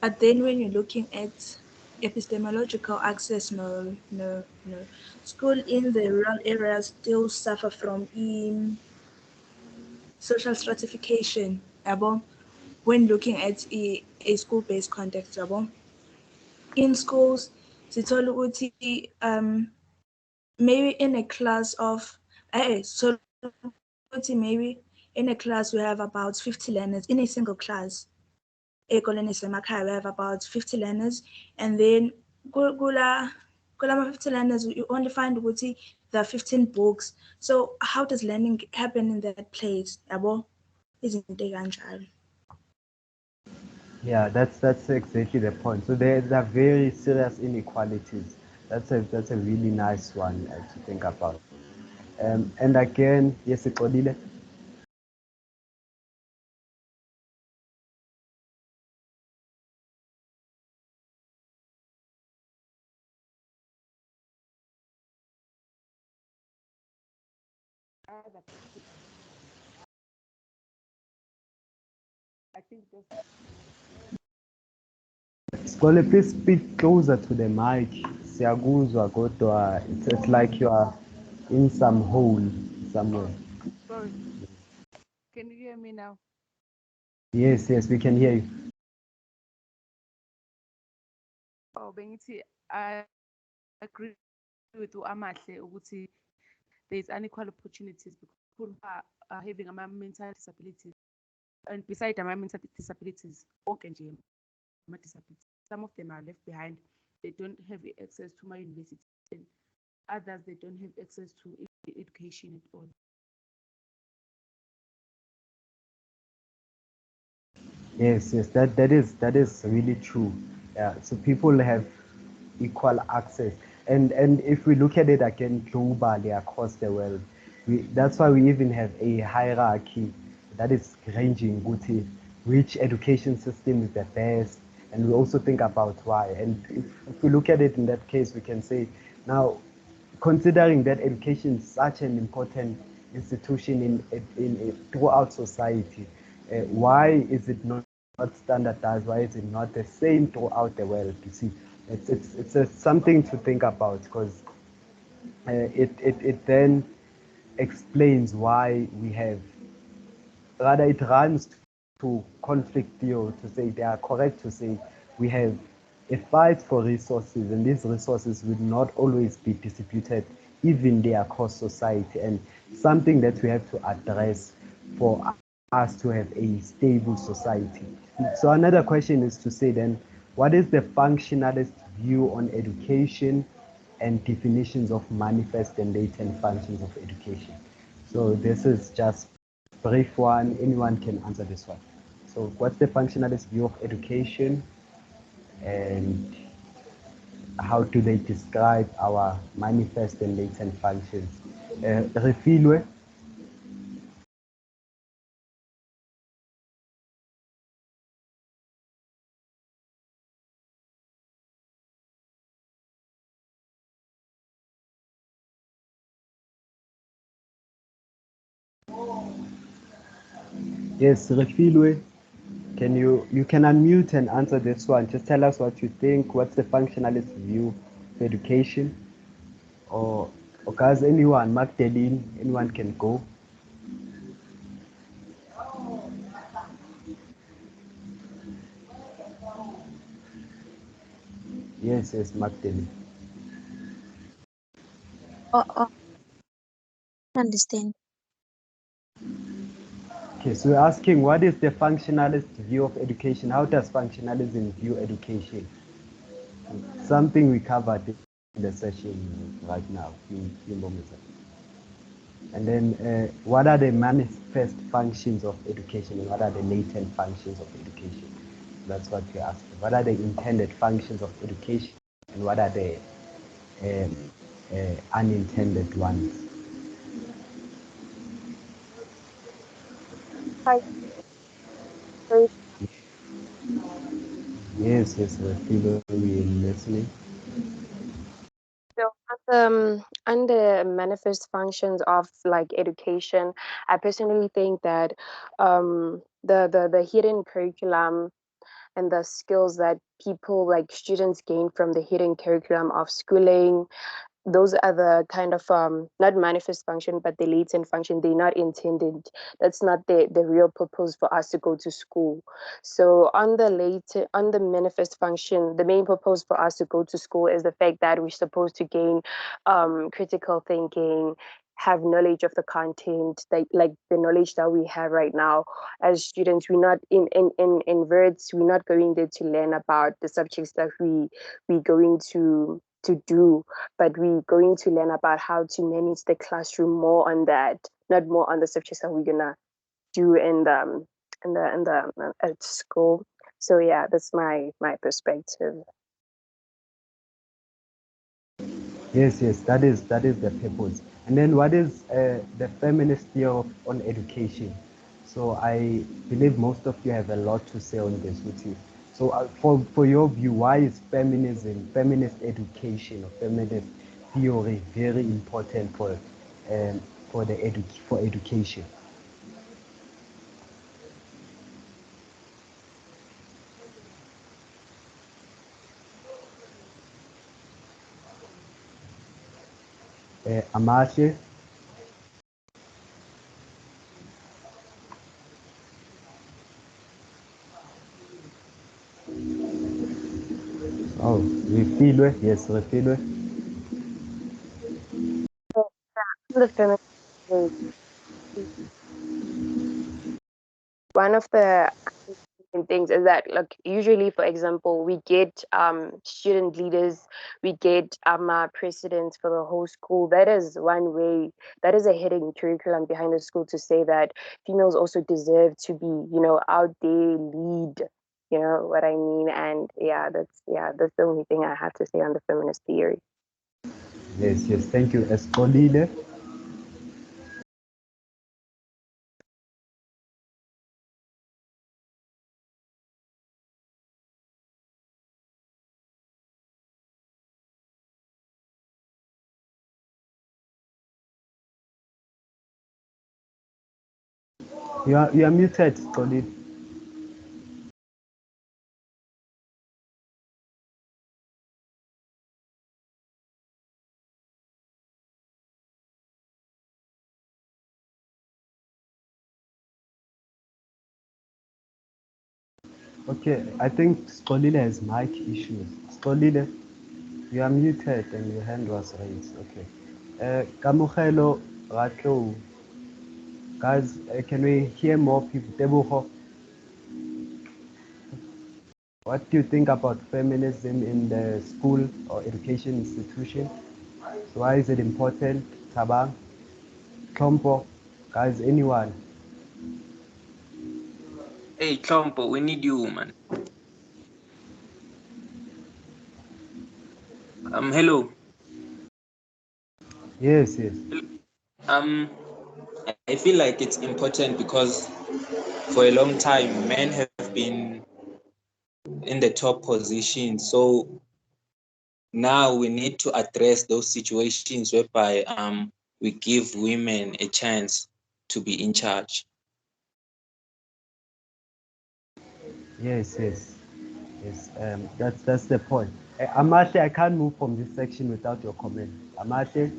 but then when you're looking at epistemological access, no. School in the rural areas still suffer from social stratification, yabo, when looking at a school-based context, yabo. In schools, sithola ukuthi maybe in a class of so maybe in a class we have about 50 learners in a single class. Ey'koleni zasemakhaya we have about 50 learners, and then kulama 50 learners you only find ukuthi there are 15 books. So how does learning happen in that place? Yabo, izinto ey'kanjalo. Yeah, that's exactly the point. So there are very serious inequalities. That's a really nice one to think about. And again, yes, Ikolile. Skole, please speak closer to the mic. Siyakuzwa kodwa it's like you are in some hole somewhere. Sorry, can you hear me now? Yes, we can hear you. Oh, bengithi I agree with Amahle ukuthi there is unequal opportunities because people are having mental disabilities, and beside mental disabilities, okay, disabilities, some of them are left behind. They don't have access to my university, and others they don't have access to education at all. Yes, that is really true. Yeah, so people have equal access, and if we look at it again globally across the world, that's why we even have a hierarchy that is ranging which education system is the best, and we also think about why. And if we look at it in that case, we can say now, considering that education is such an important institution in throughout society, why is it not standardized? Why is it not the same throughout the world? You see, it's something to think about, because it then explains why we have, rather it runs to conflict theory to say they are correct to say we have a fight for resources, and these resources will not always be distributed evenly across society, and something that we have to address for us to have a stable society. So another question is to say then, what is the functionalist view on education and definitions of manifest and latent functions of education? So this is just brief one. Anyone can answer this one. So what's the functionalist view of education, and how do they describe our manifest and latent functions? Refilwe? Yes, Refilwe. You can unmute and answer this one. Just tell us what you think. What's the functionalist view of education? Or guys, anyone, Magdalene, anyone can go. Yes, Magdalene. Oh, understand. Okay, so we're asking, what is the functionalist view of education? How does functionalism view education? Something we covered in the session right now, few moments ago. And then, what are the manifest functions of education, and what are the latent functions of education? That's what we're asking. What are the intended functions of education, and what are the unintended ones? Hi, sorry. Yes, we're feeling, we're listening. So, on the manifest functions of like education, I personally think that the hidden curriculum and the skills that people like students gain from the hidden curriculum of schooling, those are the kind of not manifest function but the latent function. They're not intended. That's not the real purpose for us to go to school. So on the manifest function, the main purpose for us to go to school is the fact that we're supposed to gain critical thinking, have knowledge of the content, that like the knowledge that we have right now as students. We're not in words, we're not going there to learn about the subjects that we going to do, but we're going to learn about how to manage the classroom more on that, not more on the subjects that we're gonna do in the at school. So yeah, that's my perspective. Yes, that is the purpose. And then, what is the feminist view on education? So I believe most of you have a lot to say on this, Uti. So for your view, why is feminism, feminist education, or feminist theory very important for education? Amashe? Oh, Refilwe? Yes, Refilwe. So the feminist theory, one of the things is that, like, usually, for example, we get student leaders, we get presidents for the whole school. That is one way, that is a hidden curriculum behind the school to say that females also deserve to be, out there, lead, you know what I mean. And that's the only thing I have to say on the feminist theory. Yes, thank you. Escolile? You are muted, Escolile. Okay, I think Scolile has mic issues. Scolile, you are muted and your hand was raised. Okay. Kamugelo Ratlo, guys, can we hear more people? Tebogo, what do you think about feminism in the school or education institution? So why is it important? Tabang, Tompo, guys, anyone? Hey, Chompo, we need you, man. Hello. Yes, yes. Um, I feel like it's important because for a long time, men have been in the top position. So now we need to address those situations whereby we give women a chance to be in charge. Yes, yes. Yes, that's the point. Amahle, I can't move from this section without your comment. Amahle?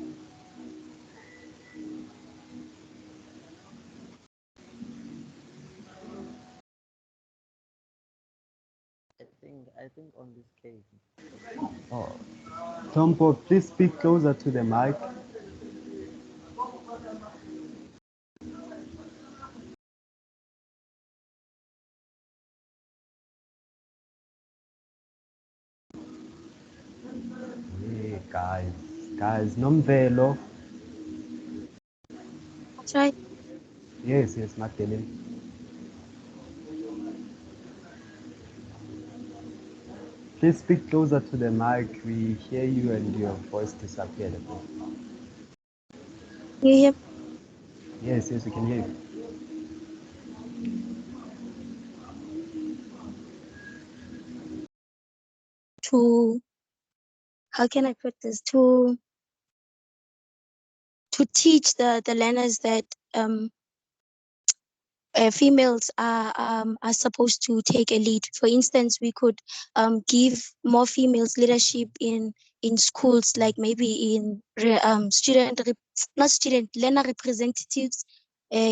I think on this case, Oh, Tompo, please speak closer to the mic. Hey, guys, Nomvelo. That's right. Yes, yes, Magdalene. Please speak closer to the mic. We hear you and your voice disappeared a bit. You hear? Yes, yes, we can hear you. To how can I put this? To teach the learners that females are supposed to take a lead. For instance, we could give more females leadership in schools, like maybe in not student learner representatives,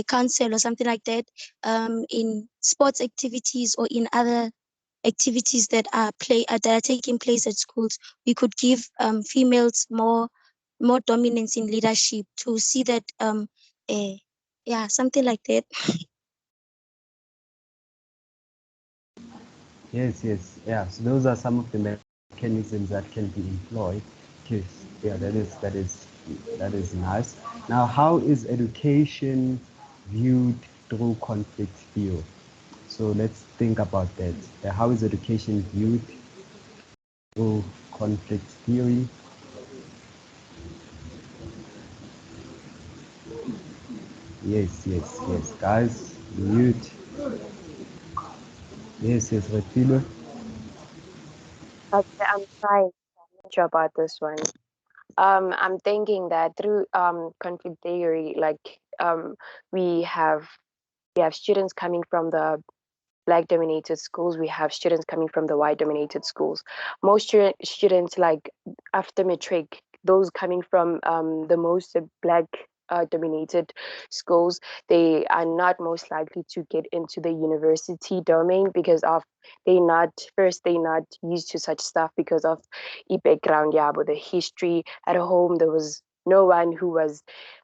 council or something like that. In sports activities or in other activities that are taking place at schools, we could give females more dominance in leadership to see that uh, yeah, something like that. Yes, yes, yeah. So those are some of the mechanisms that can be employed. Yes, yeah, that is nice. Now, how is education viewed through conflict theory? So let's think about that. How is education viewed through conflict theory? Yes, yes, yes. Guys, mute. Yes, yes, Refilo. Okay, I'm trying. I'm not sure about this one. I'm thinking that through conflict theory, like we have we have students coming from the black dominated schools, we have students coming from the white dominated schools. Most students, like after matric, those coming from the most black dominated schools, they are not most likely to get into the university domain because of they not used to such stuff because of background, yeah, but the history at home. There was no one who was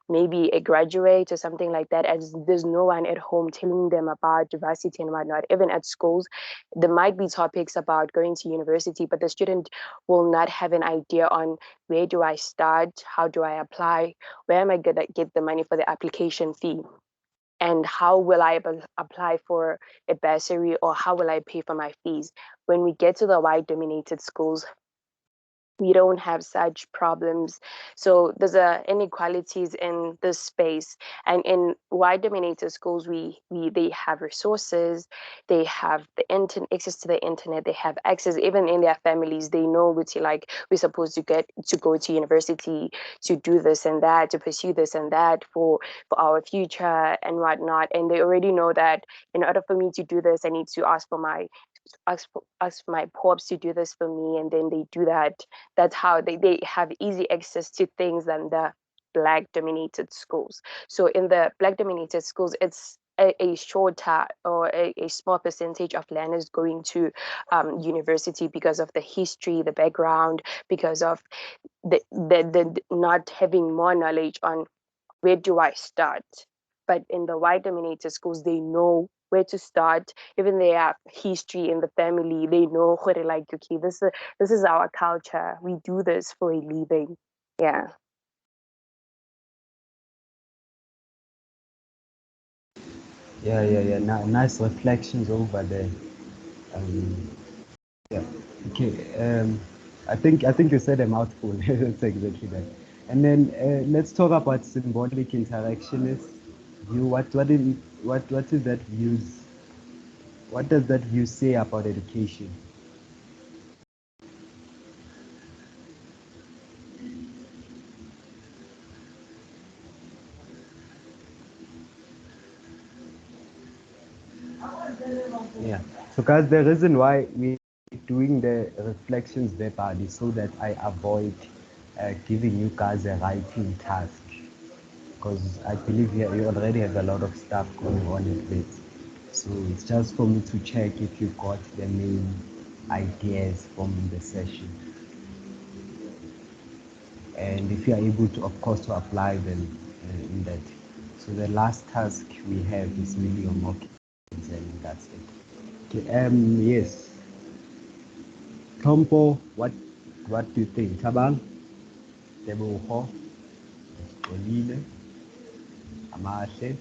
maybe a graduate or something like that, as there's no one at home telling them about diversity and whatnot. Even at schools, there might be topics about going to university, but the student will not have an idea on where do I start, how do I apply, where am I going to get the money for the application fee, and how will I apply for a bursary, or how will I pay for my fees. When we get to the white dominated schools, we don't have such problems. So there's inequalities in this space. And in white dominated schools, we they have resources, they have the internet, access to the internet, they have access even in their families. They know which, like, we're supposed to get to go to university to do this and that, to pursue this and that for our future and whatnot. And they already know that in order for me to do this, I need to ask my pops to do this for me, and then they do that. That's how they have easy access to things than the black dominated schools. So in the black dominated schools, it's a shorter or a small percentage of learners going to university because of the history, the background, because of the not having more knowledge on where do I start. But in the white dominated schools, they know where to start. Even they have history in the family, they know where, like, okay, this is our culture, we do this for a living. Yeah. Yeah. Nice reflections over there. Yeah. Okay. I think you said a mouthful. That's exactly that. And then let's talk about symbolic interactionist view. What is that views? What does that view say about education? Yeah. So, guys, the reason why we're doing the reflections verbally so that I avoid giving you guys a writing task, because I believe you already have a lot of stuff going on at this. So it's just for me to check if you got the main ideas from the session, and if you are able to, of course, to apply them in that. So the last task we have is really your mock exam, and that's it. Okay, yes. Tompo, what do you think? Tabang, Teboho, Olile, Amahle,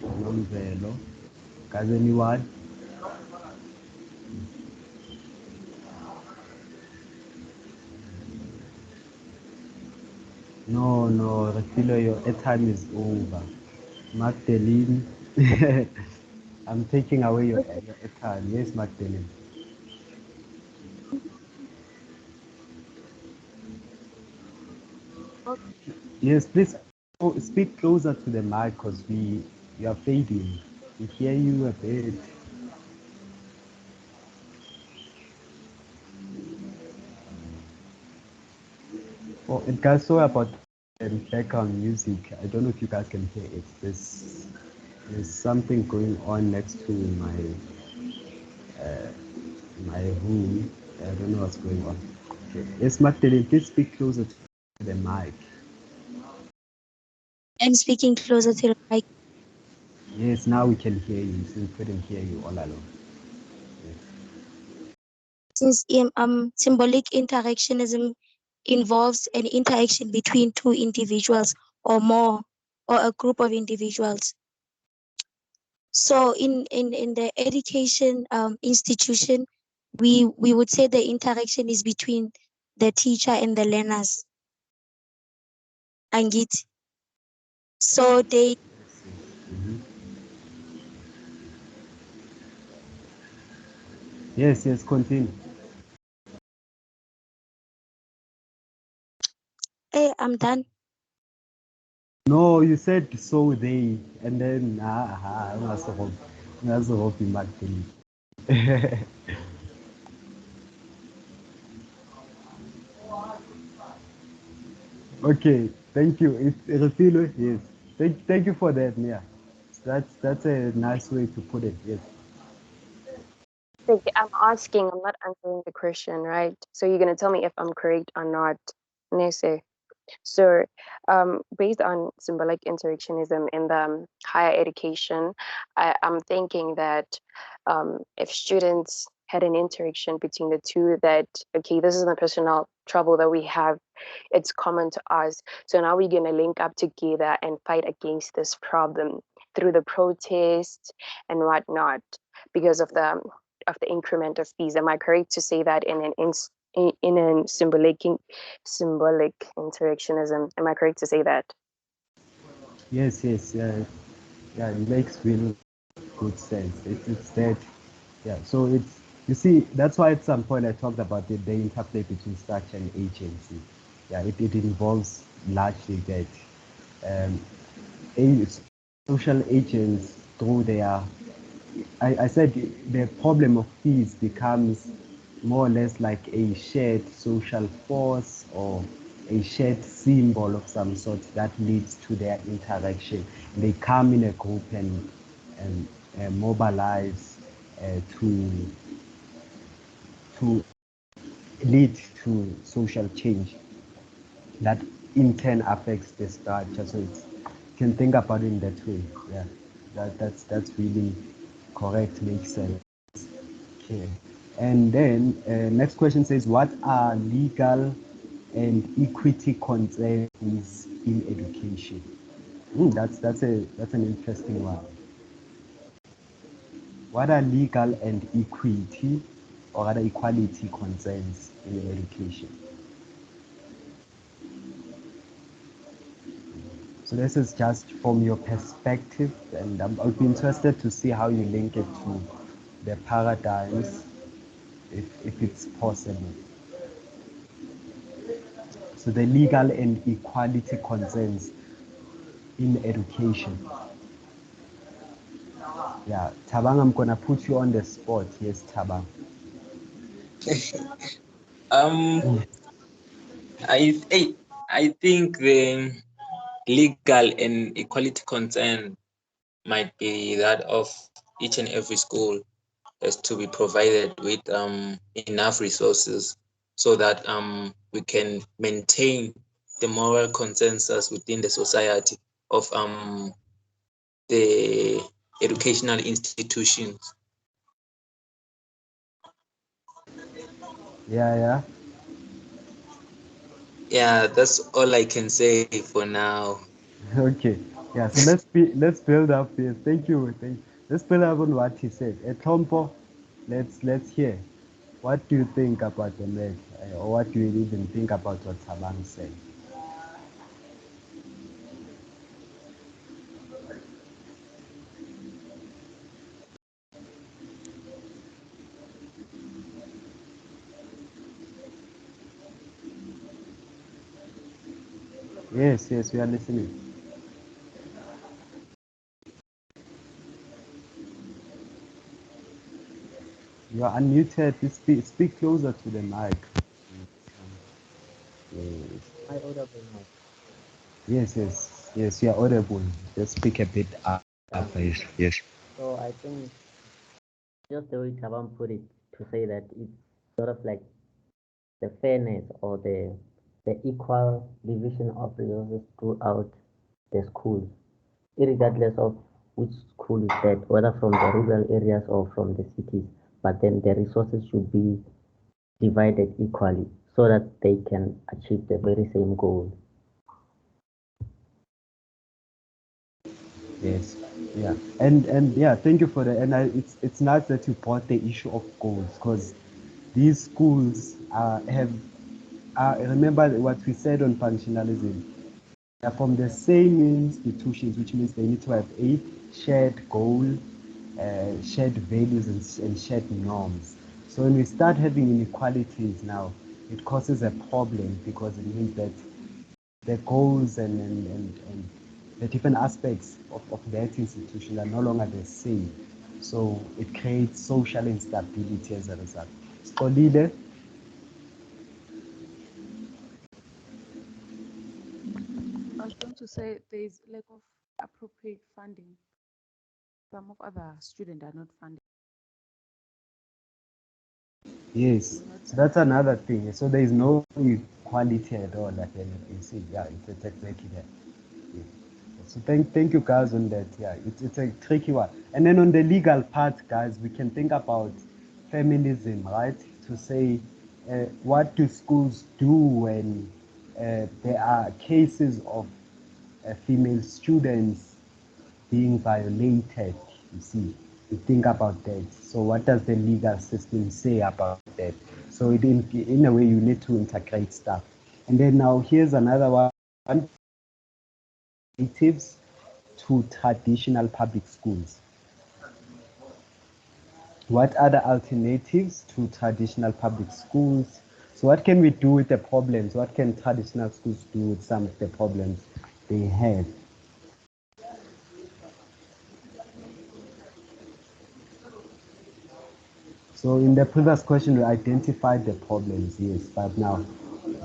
Nomvelo, Kazeniwad. No, Refilo, your airtime is over. Magdalene, I'm taking away your airtime. Yes, Magdalene. Yes, please speak closer to the mic because you are fading. We hear you a bit. Oh, and guys, sorry about background music. I don't know if you guys can hear it. There's something going on next to my room. I don't know what's going on. Okay. Yes, Magdalene, please speak closer to the mic. I'm speaking closer to the mic. Yes, now we can hear you. So we couldn't hear you all along. Since symbolic interactionism involves an interaction between two individuals or more, or a group of individuals. So in the education institution, we would say the interaction is between the teacher and the learners. Angit. So they Yes, continue. hey, I'm done. No, you said so they, and then ungasohobi Magdalene. Okay, thank you. It's Refilo, yes. Thank you for that, yeah. That's a nice way to put it, yes. Like, I'm asking, I'm not answering the question, right? So you're gonna tell me if I'm correct or not. Nese. So, based on symbolic interactionism in the higher education, I'm thinking that if students had an interaction between the two, that okay, this is the personal trouble that we have, it's common to us. So now we're gonna link up together and fight against this problem through the protests and whatnot because of the increment of fees. Am I correct to say that in an symbolic interactionism? Am I correct to say that? Yes, yeah, it makes real good sense. It's that, yeah. So it's, you see, that's why at some point I talked about the interplay between structure and agency. Yeah, it involves largely that um, social agents through their, I said the problem of fees becomes more or less like a shared social force or a shared symbol of some sort that leads to their interaction. They come in a group and mobilize to lead to social change that in turn affects the structure. So it's, you can think about it in that way. Yeah, that's really correct. Makes sense. Okay. And then next question says, what are legal and equity concerns in education? That's an interesting one. What are legal and equity or other equality concerns in education? So this is just from your perspective, and I'll be interested to see how you link it to the paradigms, if it's possible. So the legal and equality concerns in education. Yeah, Tabang, I'm gonna put you on the spot. Yes, Tabang. Um, I think the legal and equality concern might be that of each and every school has to be provided with enough resources so that we can maintain the moral consensus within the society of the educational institutions. Yeah. Yeah, that's all I can say for now. Okay. Yeah. So let's build up here. Thank you. Let's build up on what he said. Etompo, let's hear. What do you think about the math, or what do you even think about what Tabang said? Yes, we are listening. You are unmuted. You speak closer to the mic. Yes. I audible now. Yes, you are audible. Just speak a bit up, please. Yes. So I think just the way Taban put it to say that it's sort of like the fairness or the equal division of resources throughout the schools, regardless of which school is that, whether from the rural areas or from the cities. But then the resources should be divided equally so that they can achieve the very same goal. Yes. Yeah. And yeah, thank you for that. And it's nice that you brought the issue of goals, because these schools have remember what we said on functionalism. They're from the same institutions, which means they need to have a shared goal, shared values, and shared norms. So when we start having inequalities now, it causes a problem, because it means that the goals and the different aspects of that institution are no longer the same. So it creates social instability as a result. Skolile, I was going to say there is lack of appropriate funding. Some of other students are not funded. yes, so that's another thing. So there is no equality at all, like you see. Yeah, it's exactly that. Yeah. So thank you guys on that. Yeah, it's a tricky one. And then on the legal part, guys, we can think about feminism, right? To say, what do schools do when there are cases of female students being violated? You see, you think about that. So what does the legal system say about that? So in a way, you need to integrate stuff. And then now here's another one: alternatives to traditional public schools. What are the alternatives to traditional public schools? So what can we do with the problems? What can traditional schools do with some of the problems they have? So in the previous question, we identified the problems, yes, but now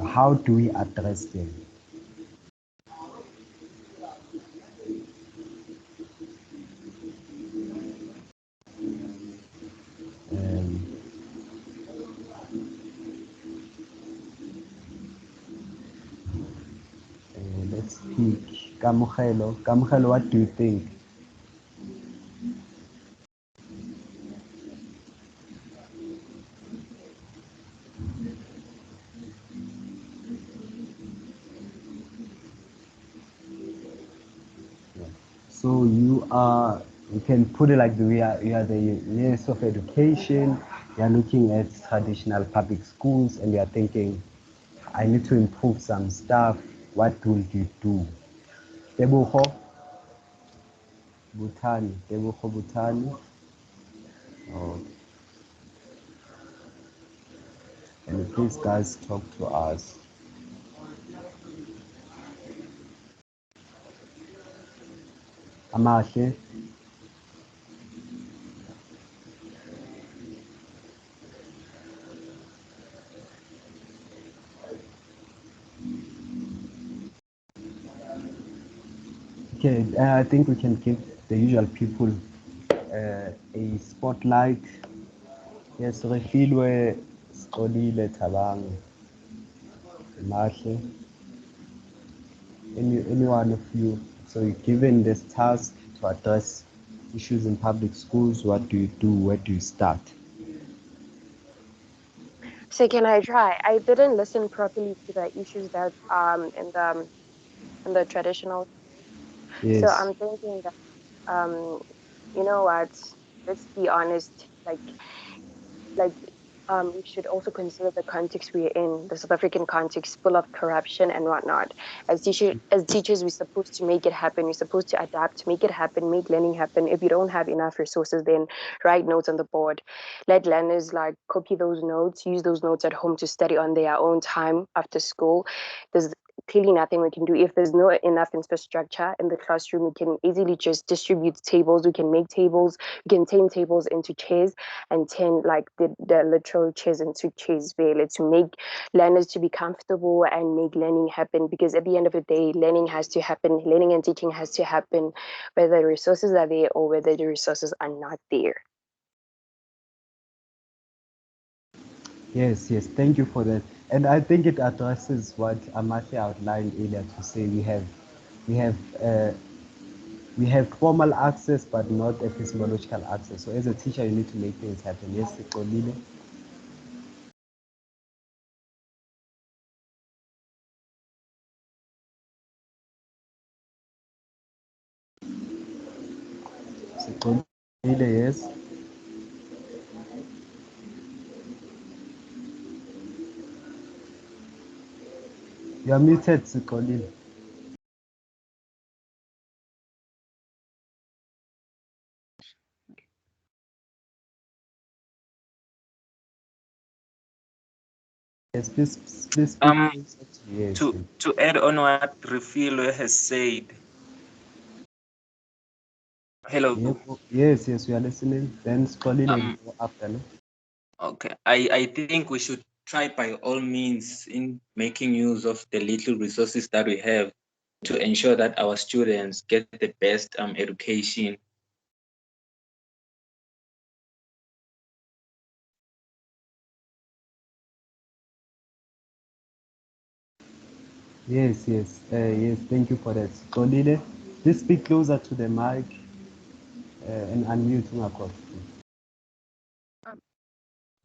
how do we address them? Um, let's pick Kamuhelo. Kamuhelo, what do you think? So you can put it like we are the years of education. You are looking at traditional public schools and you are thinking, I need to improve some stuff. What will you do? Tebogo Butani. Tebogo Butani. Oh, and please guys talk to us. Amahle. Okay, I think we can give the usual people a spotlight. Yes, Refilwe, Skolile, Tabang, Mahle, any one of you. So you're given this task to address issues in public schools. What do you do? Where do you start? So can I try? I didn't listen properly to the issues that in the traditional. So Yes. I'm thinking that you know what? Let's be honest. Like we should also consider the context we're in, the South African context, full of corruption and whatnot. As teachers, we're supposed to make it happen. We're supposed to adapt, make it happen, make learning happen. If you don't have enough resources, then write notes on the board. Let learners like copy those notes, use those notes at home to study on their own time after school. There's clearly nothing we can do. If there's no enough infrastructure in the classroom, we can easily just distribute tables. We can make tables. We can turn tables into chairs and turn like the literal chairs into chairs really to make learners to be comfortable and make learning happen, because at the end of the day learning has to happen, learning and teaching has to happen whether the resources are there or whether the resources are not there. Yes, yes, thank you for that. And I think it addresses what Amahle outlined earlier to say we have uh, we have formal access but not epistemological access. So as a teacher, you need to make things happen. Yes, Sikolile. Sikolile, yes. You are muted, Sikolile. Yes, please speak. Yes, yes. To add on what Refilo has said. Hello. Yes, yes, we are listening. Then Sikolile Um, will go after. No? okay. I think we should try by all means in making use of the little resources that we have to ensure that our students get the best education. Yes, yes, yes. Thank you for that. Sikolile, please speak closer to the mic and unmute Ngakho.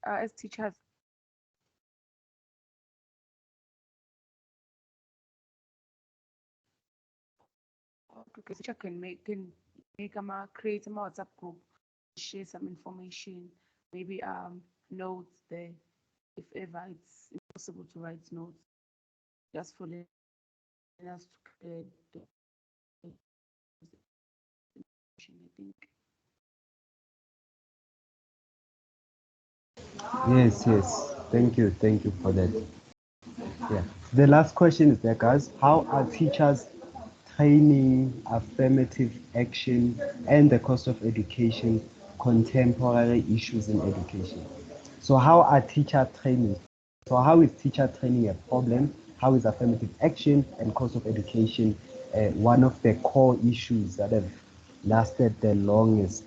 As teachers, okay, teacher can make create a WhatsApp group, share some information, maybe notes there if ever it's impossible to write notes, just for learners to create the information, I think. Yes, yes. Thank you for that. Yeah. The last question is there, guys. How are teachers training, affirmative action, and the cost of education contemporary issues in education? So, how are teacher training? So, how is teacher training a problem? How is affirmative action and cost of education one of the core issues that have lasted the longest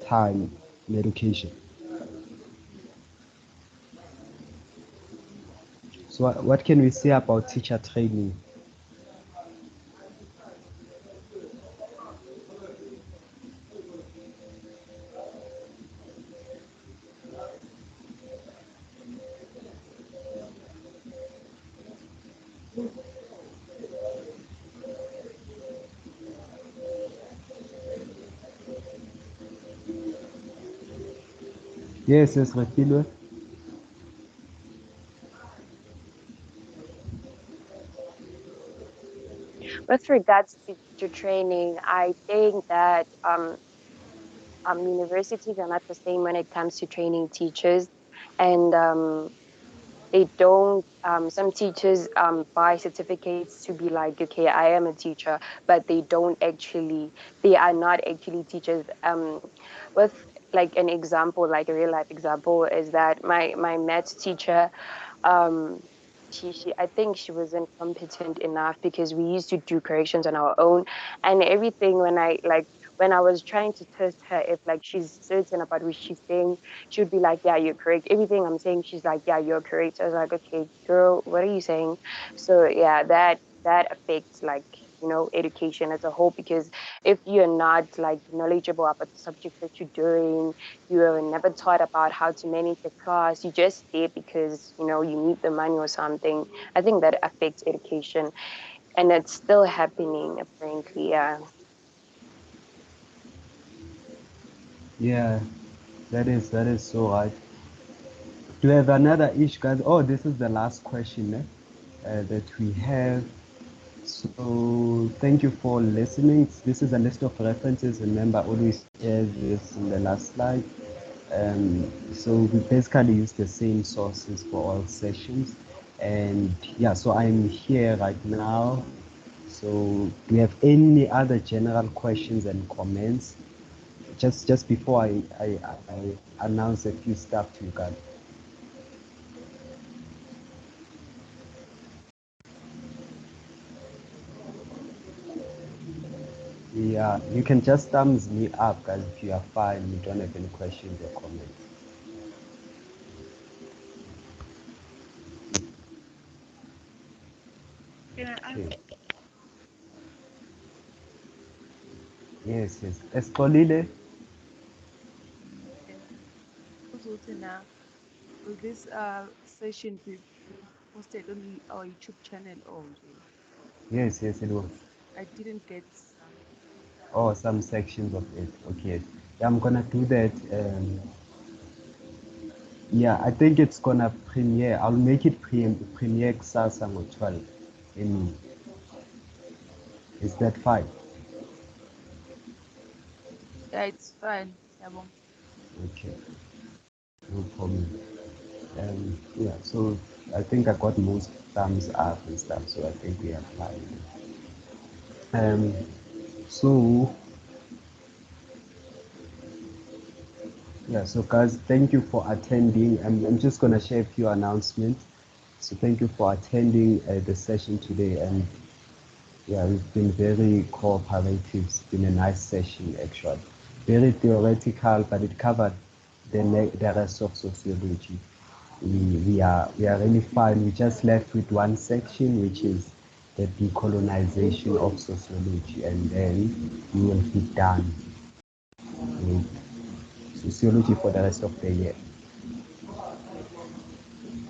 time in education? So, what can we say about teacher training? Yes, yes, Refilwe. With regards to training, I think that universities are not the same when it comes to training teachers, and they don't. Some teachers buy certificates to be like, okay, I am a teacher, but they don't actually. They are not actually teachers. With like an example, like a real life example, is that my maths teacher, um she I think she wasn't competent enough because we used to do corrections on our own and everything. When I was trying to test her if like she's certain about what she's saying, she would be like, yeah, you're correct. Everything I'm saying, she's like, yeah, you're correct. I was like, okay, girl, what are you saying? So yeah, that affects, like, education as a whole, because if you're not like knowledgeable about the subject that you're doing, you were never taught about how to manage the class, you just there because you need the money or something. I think that affects education, and it's still happening apparently. Yeah. Yeah, that is so right. Do you have another issue, guys? Oh, this is the last question that we have. So thank you for listening. This is a list of references. Remember, always share this in the last slide. So we basically use the same sources for all sessions. And yeah, so I'm here right now. So do you have any other general questions and comments? Just before I announce a few stuff to you guys. Yeah, you can just thumbs me up, guys, if you are fine. You don't have any questions or comments. Can I ask? Okay. Yes, yes. Escolile? Ukuthi now, will this session be posted on our YouTube channel or nje? Yes, yes, it was. I didn't get some. Oh, some sections of it. Okay. Yeah, I'm gonna do that. Yeah, I think it's gonna premiere. I'll make it premiere kusasa on 12. Is that fine? Yeah, it's fine. Yabong. Okay, no problem. Yeah, so I think I got most thumbs up and stuff, so I think we are fine. So yeah, so guys, thank you for attending. I'm just gonna share a few announcements. So thank you for attending the session today, and yeah, we've been very cooperative. It's been a nice session, actually. Very theoretical, but it covered the rest of sociology. We are really fine. We just left with one section, which is the decolonization of sociology, and then we will be done with sociology for the rest of the year.